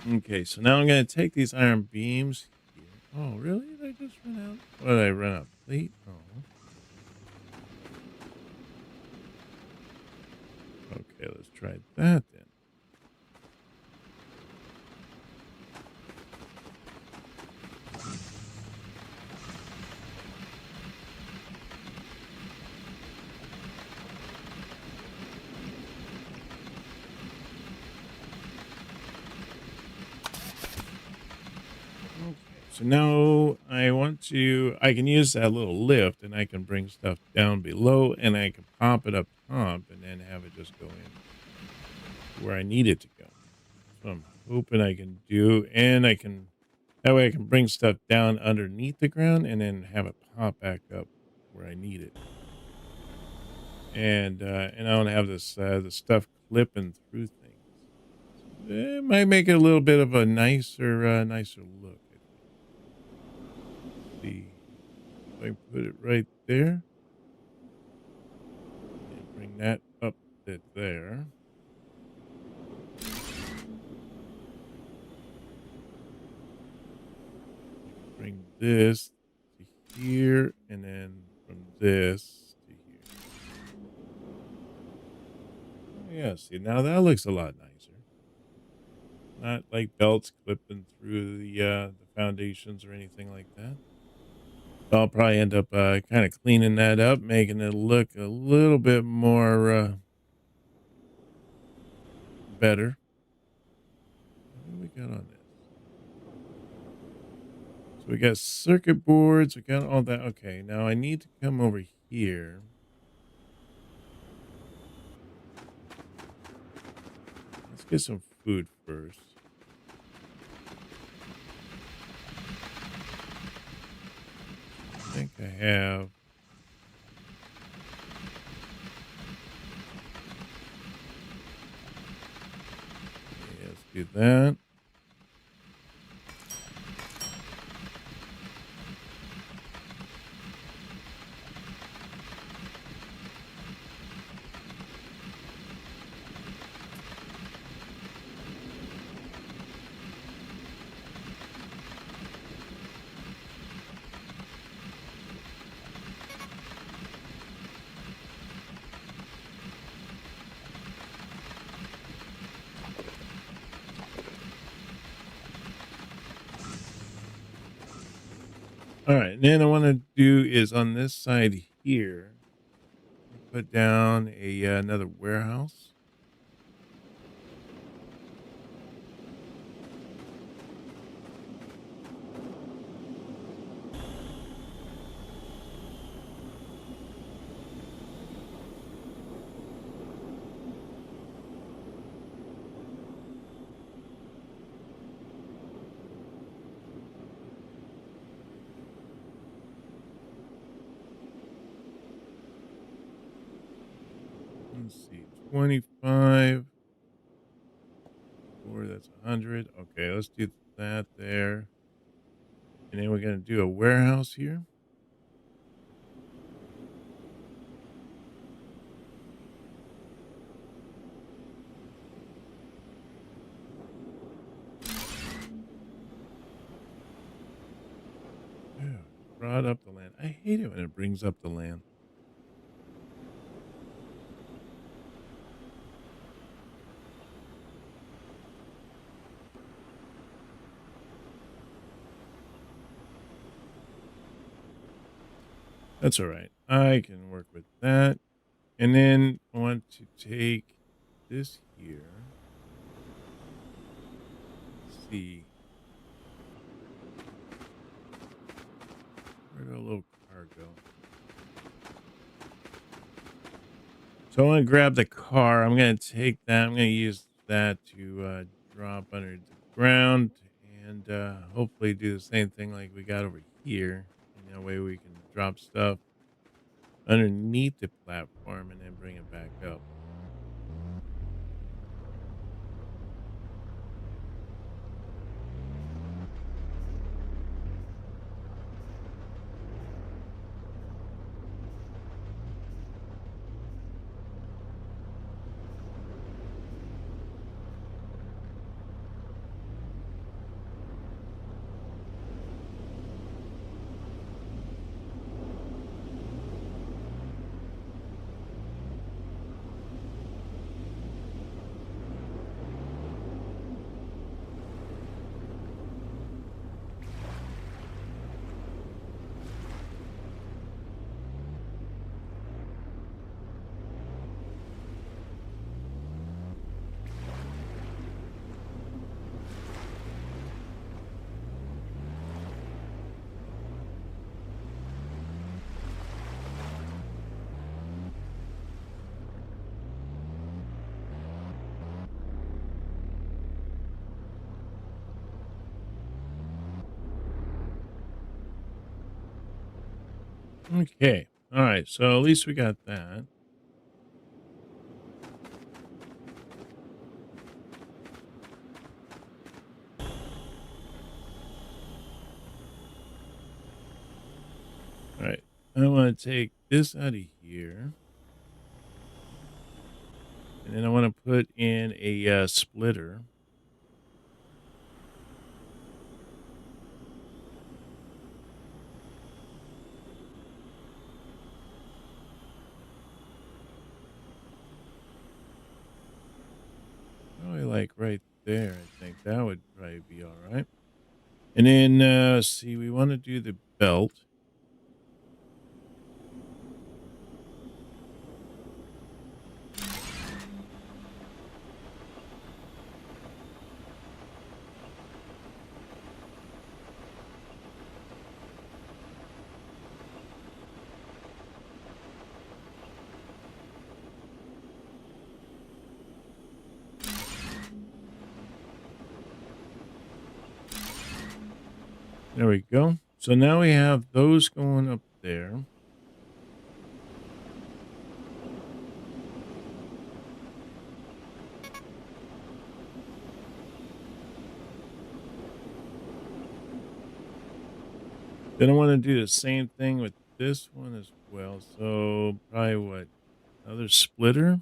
Okay, so now I'm going to take these iron beams here. Oh, really? Did I just run out? What did I run out? Plate? Oh, okay. Let's try that then. Okay, so now I can use that little lift and I can bring stuff down below and I can pop it up top and then have it just go in where I need it to go. So I'm hoping I can do, and that way I can bring stuff down underneath the ground and then have it pop back up where I need it. And I don't have the stuff clipping through things. It might make it a little bit of a nicer look, I think. See if I can put it right there and bring that up to there. I can bring this to here and then from this to here. Oh, yeah, see, now that looks a lot nicer. Not like belts clipping through the foundations or anything like that. So I'll probably end up kind of cleaning that up, making it look a little bit more better. What do we got on this? So we got circuit boards. We got all that. Okay, now I need to come over here. Let's get some food first. I think I have. Okay, let's do that. All right, and then I want to do is on this side here, put down another warehouse. Let's see, 25, or that's 100. Okay, let's do that there. And then we're going to do a warehouse here. Yeah, brought up the land. I hate it when it brings up the land. That's all right. I can work with that. And then I want to take this here. Let's see. Where'd our little car go? So I want to grab the car. I'm going to take that. I'm going to use that to drop under the ground and hopefully do the same thing like we got over here. And that way we can drop stuff underneath the platform and then bring it back up. Okay. All right. So at least we got that. All right. I want to take this out of here. And then I want to put in a splitter. Probably like right there. I think that would probably be all right. And then, see, we want to do the belt. There we go. So now we have those going up there. Then I want to do the same thing with this one as well. So probably what? Another splitter?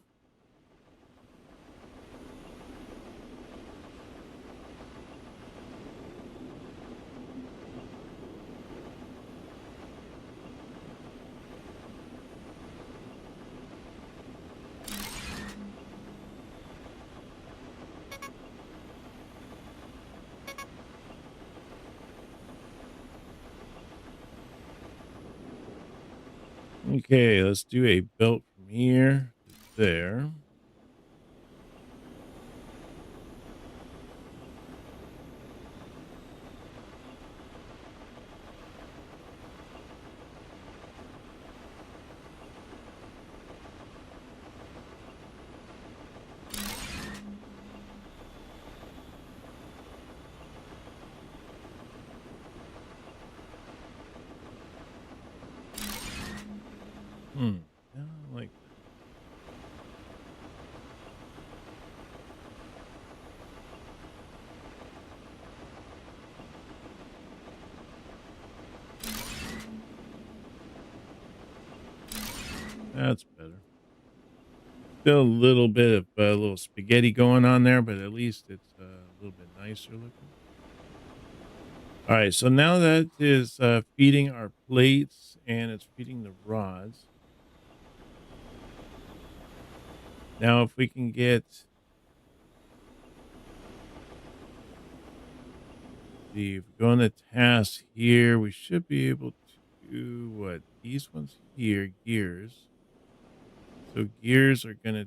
Okay, let's do a belt from here to there. Hmm. I don't like that. That's better. Still a little bit of a little spaghetti going on there, but at least it's a little bit nicer looking. All right, so now that is feeding our plates and it's feeding the rods. Now, if we can get the if we go on the task here, we should be able to do what these ones here, gears. So gears are going to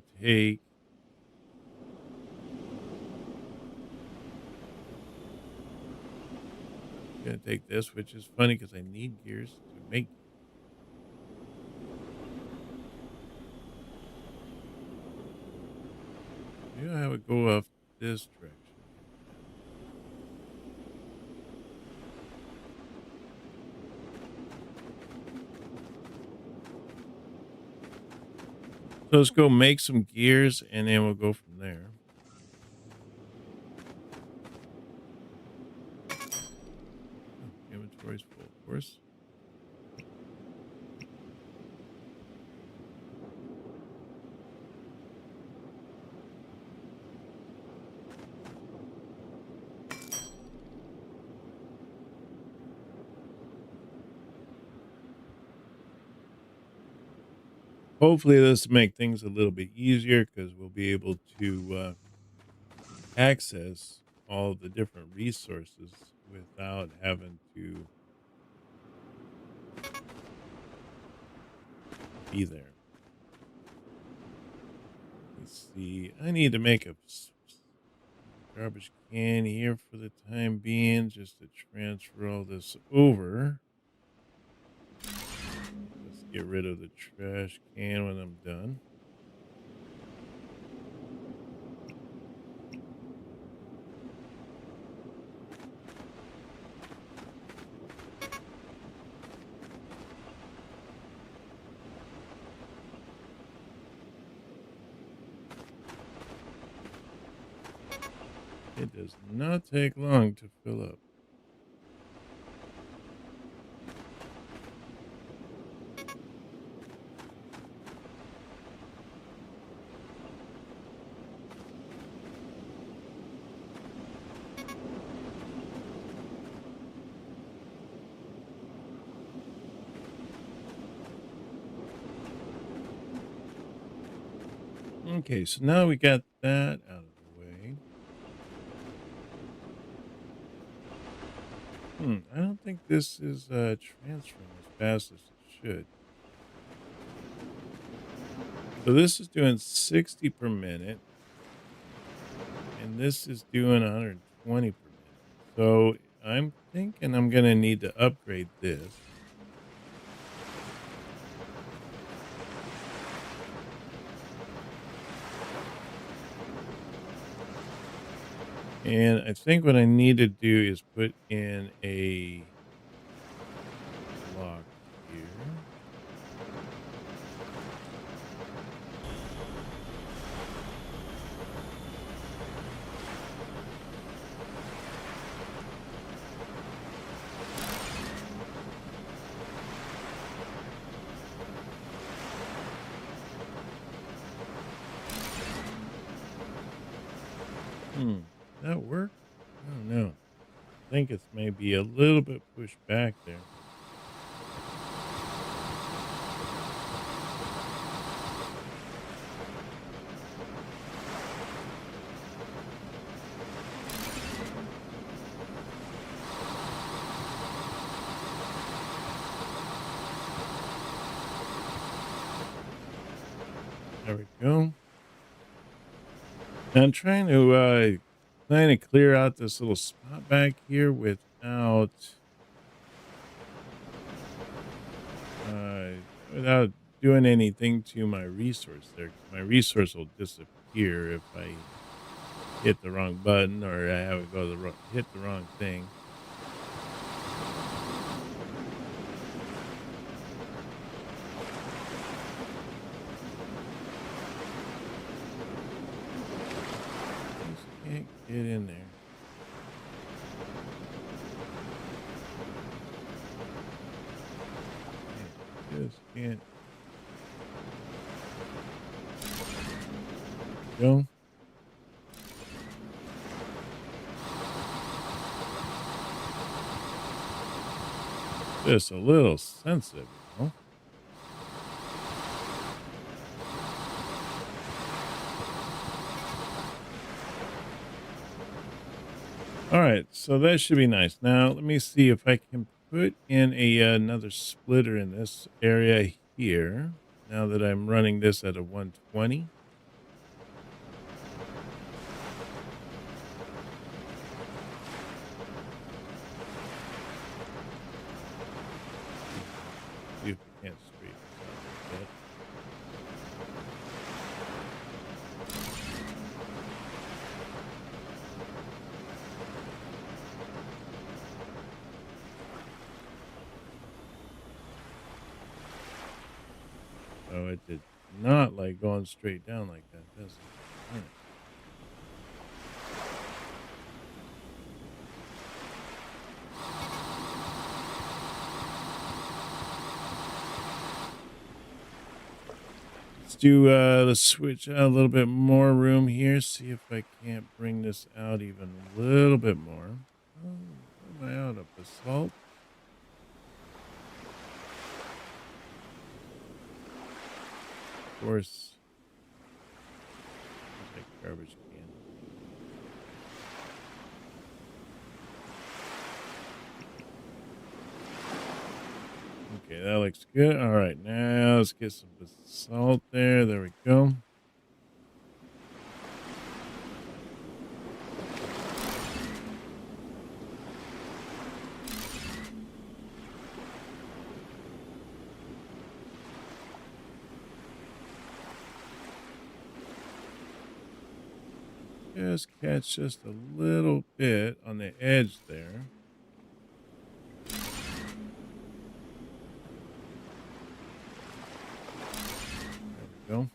take this, which is funny because I need gears to make gears. Maybe I would go off this direction here. So let's go make some gears and then we'll go from there. Oh, inventory's full, of course. Hopefully, this will make things a little bit easier because we'll be able to access all the different resources without having to be there. Let's see. I need to make a garbage can here for the time being just to transfer all this over. Let's get rid of the trash can when I'm done. It does not take long to fill up. Okay, so now we got that out of the way. I don't think this is transferring as fast as it should. So this is doing 60 per minute, and this is doing 120 per minute. So I'm thinking I'm going to need to upgrade this. And I think what I need to do is put in a block here. That work? I don't know. I think it's maybe a little bit pushed back there. There we go. Now I'm trying to clear out this little spot back here uh without doing anything to my resource there. 'Cause my resource will disappear if I hit the wrong button or I have it go hit the wrong thing. Just can't get in there. Just can't go. Just a little sensitive, you know? All right, so that should be nice. Now, let me see if I can put in another splitter in this area here. Now that I'm running this at a 120. See if we can't straighten this out a bit. Oh, it did not like going straight down like that, does it? All right. Let's switch out a little bit more room here. See if I can't bring this out even a little bit more. Oh, what am I out of basalt? Of course, like garbage can. Okay, that looks good. All right, now let's get some basalt there. There we go. Just catch just a little bit on the edge there. There we go.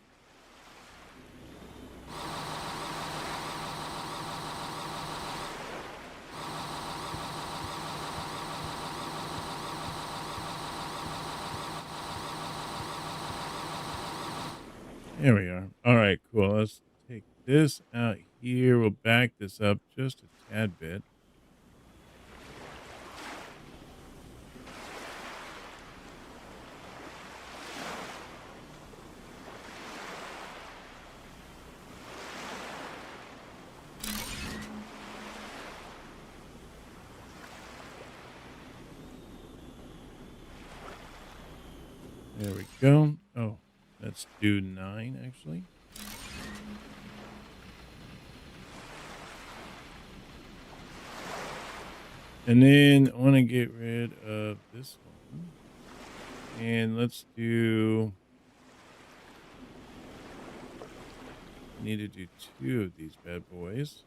There we are. All right, cool. Let's take this out here. We'll back this up just a tad bit. There we go. Oh, let's do 9 actually. And then I want to get rid of this one. And let's do, need to do 2 of these bad boys.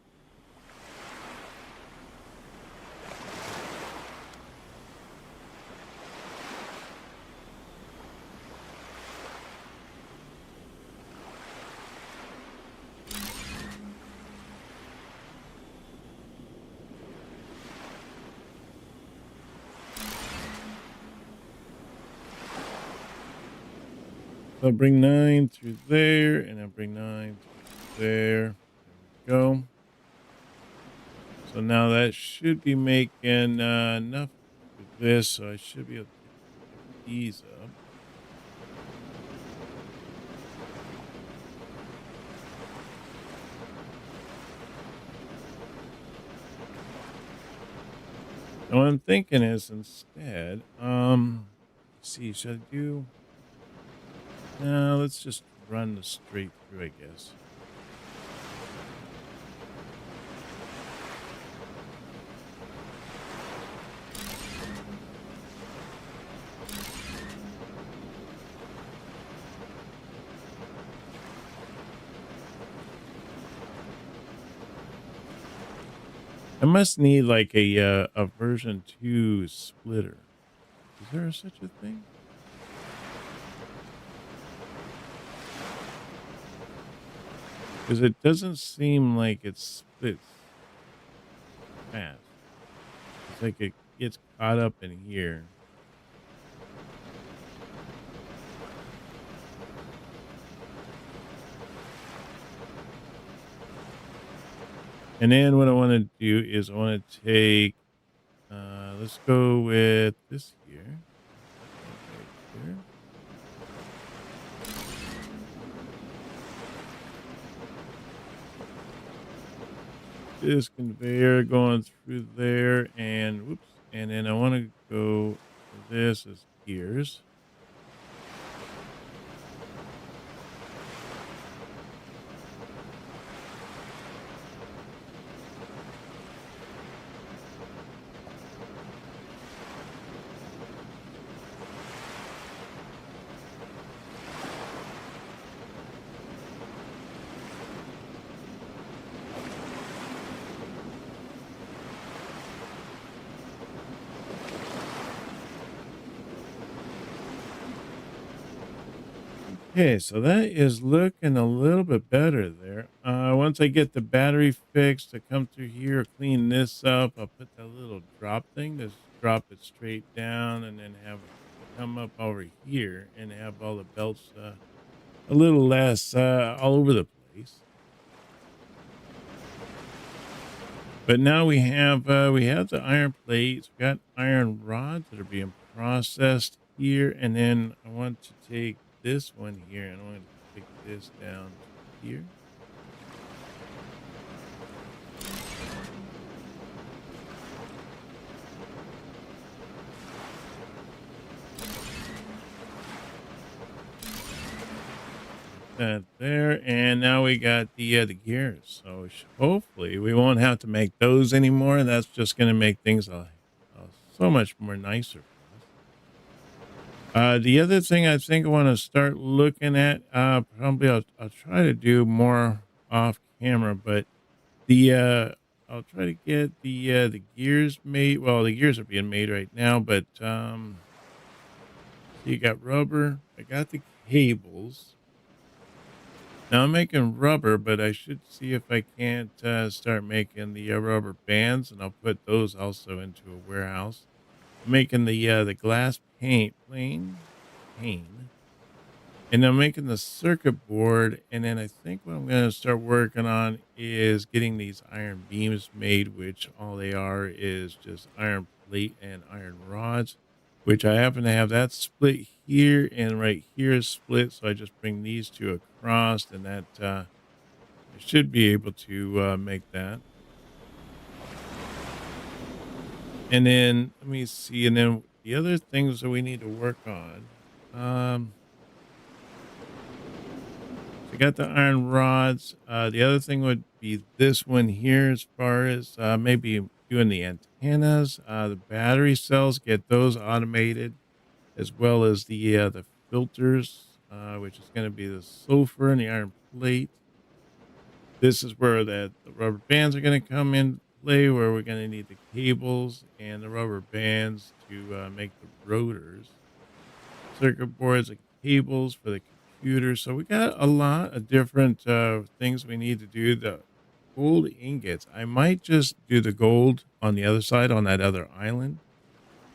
So I'll bring 9 through there, and I'll bring 9 through there. There we go. So now that should be making enough for this, so I should be able to pick these up. And what I'm thinking is instead, let's see, should I do? No, let's just run the straight through, I guess. I must need like a version 2 splitter. Is there such a thing? Because it doesn't seem like it splits fast. It's like it gets caught up in here. And then what I want to do is I want to take, let's go with this here. Right here. This conveyor going through there, and whoops, and then I want to go for this as gears. Okay, so that is looking a little bit better there. Once I get the battery fixed, to come through here, clean this up. I'll put that little drop thing, just drop it straight down, and then have it come up over here and have all the belts a little less all over the place. But now we have the iron plates, we got iron rods that are being processed here, and then I want to take this one here and I want to take this down to here. That there, and now we got the gears. So hopefully we won't have to make those anymore. That's just going to make things so much more nicer for us. The other thing I think I want to start looking at, probably I'll try to do more off camera, but I'll try to get the gears made. Well, the gears are being made right now, but so you got rubber. I got the cables. Now I'm making rubber, but I should see if I can't start making the rubber bands, and I'll put those also into a warehouse. I'm making the glass paint, plain pane. And I'm making the circuit board, and then I think what I'm gonna start working on is getting these iron beams made, which all they are is just iron plate and iron rods, which I happen to have that split here and right here is split. So I just bring these two across, and that I should be able to make that. And then let me see, and then the other things that we need to work on. Um, So I got the iron rods. The other thing would be this one here, as far as maybe doing the antennas, the battery cells, get those automated, as well as the filters, which is going to be the sulfur and the iron plate. This is where the rubber bands are going to come in play, where we're going to need the cables and the rubber bands to make the rotors, circuit boards and cables for the computer. So we got a lot of different things we need to do. The gold ingots, I might just do the gold on the other side on that other island.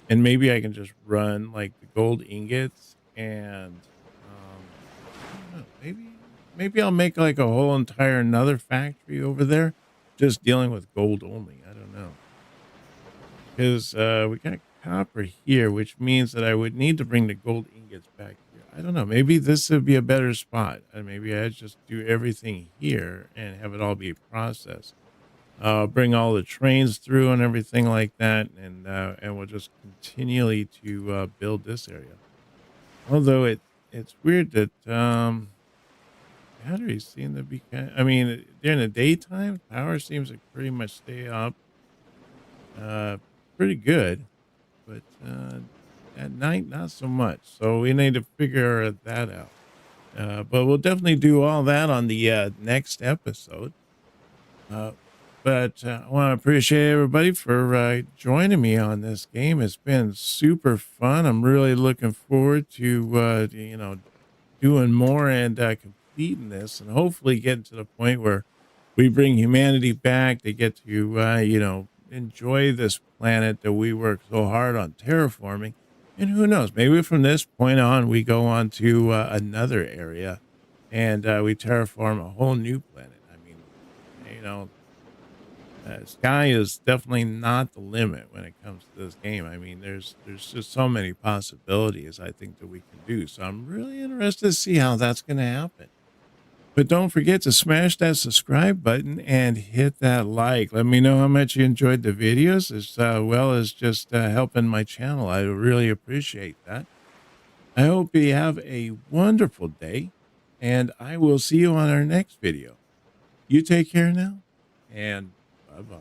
And maybe I can just run like the gold ingots and I don't know, maybe I'll make like a whole entire another factory over there just dealing with gold only. I don't know. Because we got copper here, which means that I would need to bring the gold ingots back here. I don't know. Maybe this would be a better spot. And maybe I just do everything here and have it all be processed. Bring all the trains through and everything like that, and we'll just continually to build this area. Although it's weird that batteries seem to be kind. I mean, during the daytime, power seems to pretty much stay up uh, pretty good. But at night, not so much. So we need to figure that out. But we'll definitely do all that on the next episode. Uh, but I want to appreciate everybody for joining me on this game. It's been super fun. I'm really looking forward to doing more and completing this, and hopefully getting to the point where we bring humanity back. They get to enjoy this planet that we work so hard on terraforming. And who knows, maybe from this point on we go on to another area, and we terraform a whole new planet. I mean, you know Skye is definitely not the limit when it comes to this game. I mean, there's just so many possibilities I think that we can do. So I'm really interested to see how that's going to happen. But don't forget to smash that subscribe button and hit that like. Let me know how much you enjoyed the videos, as well as just helping my channel. I really appreciate that. I hope you have a wonderful day, and I will see you on our next video. You take care now, and bye bye.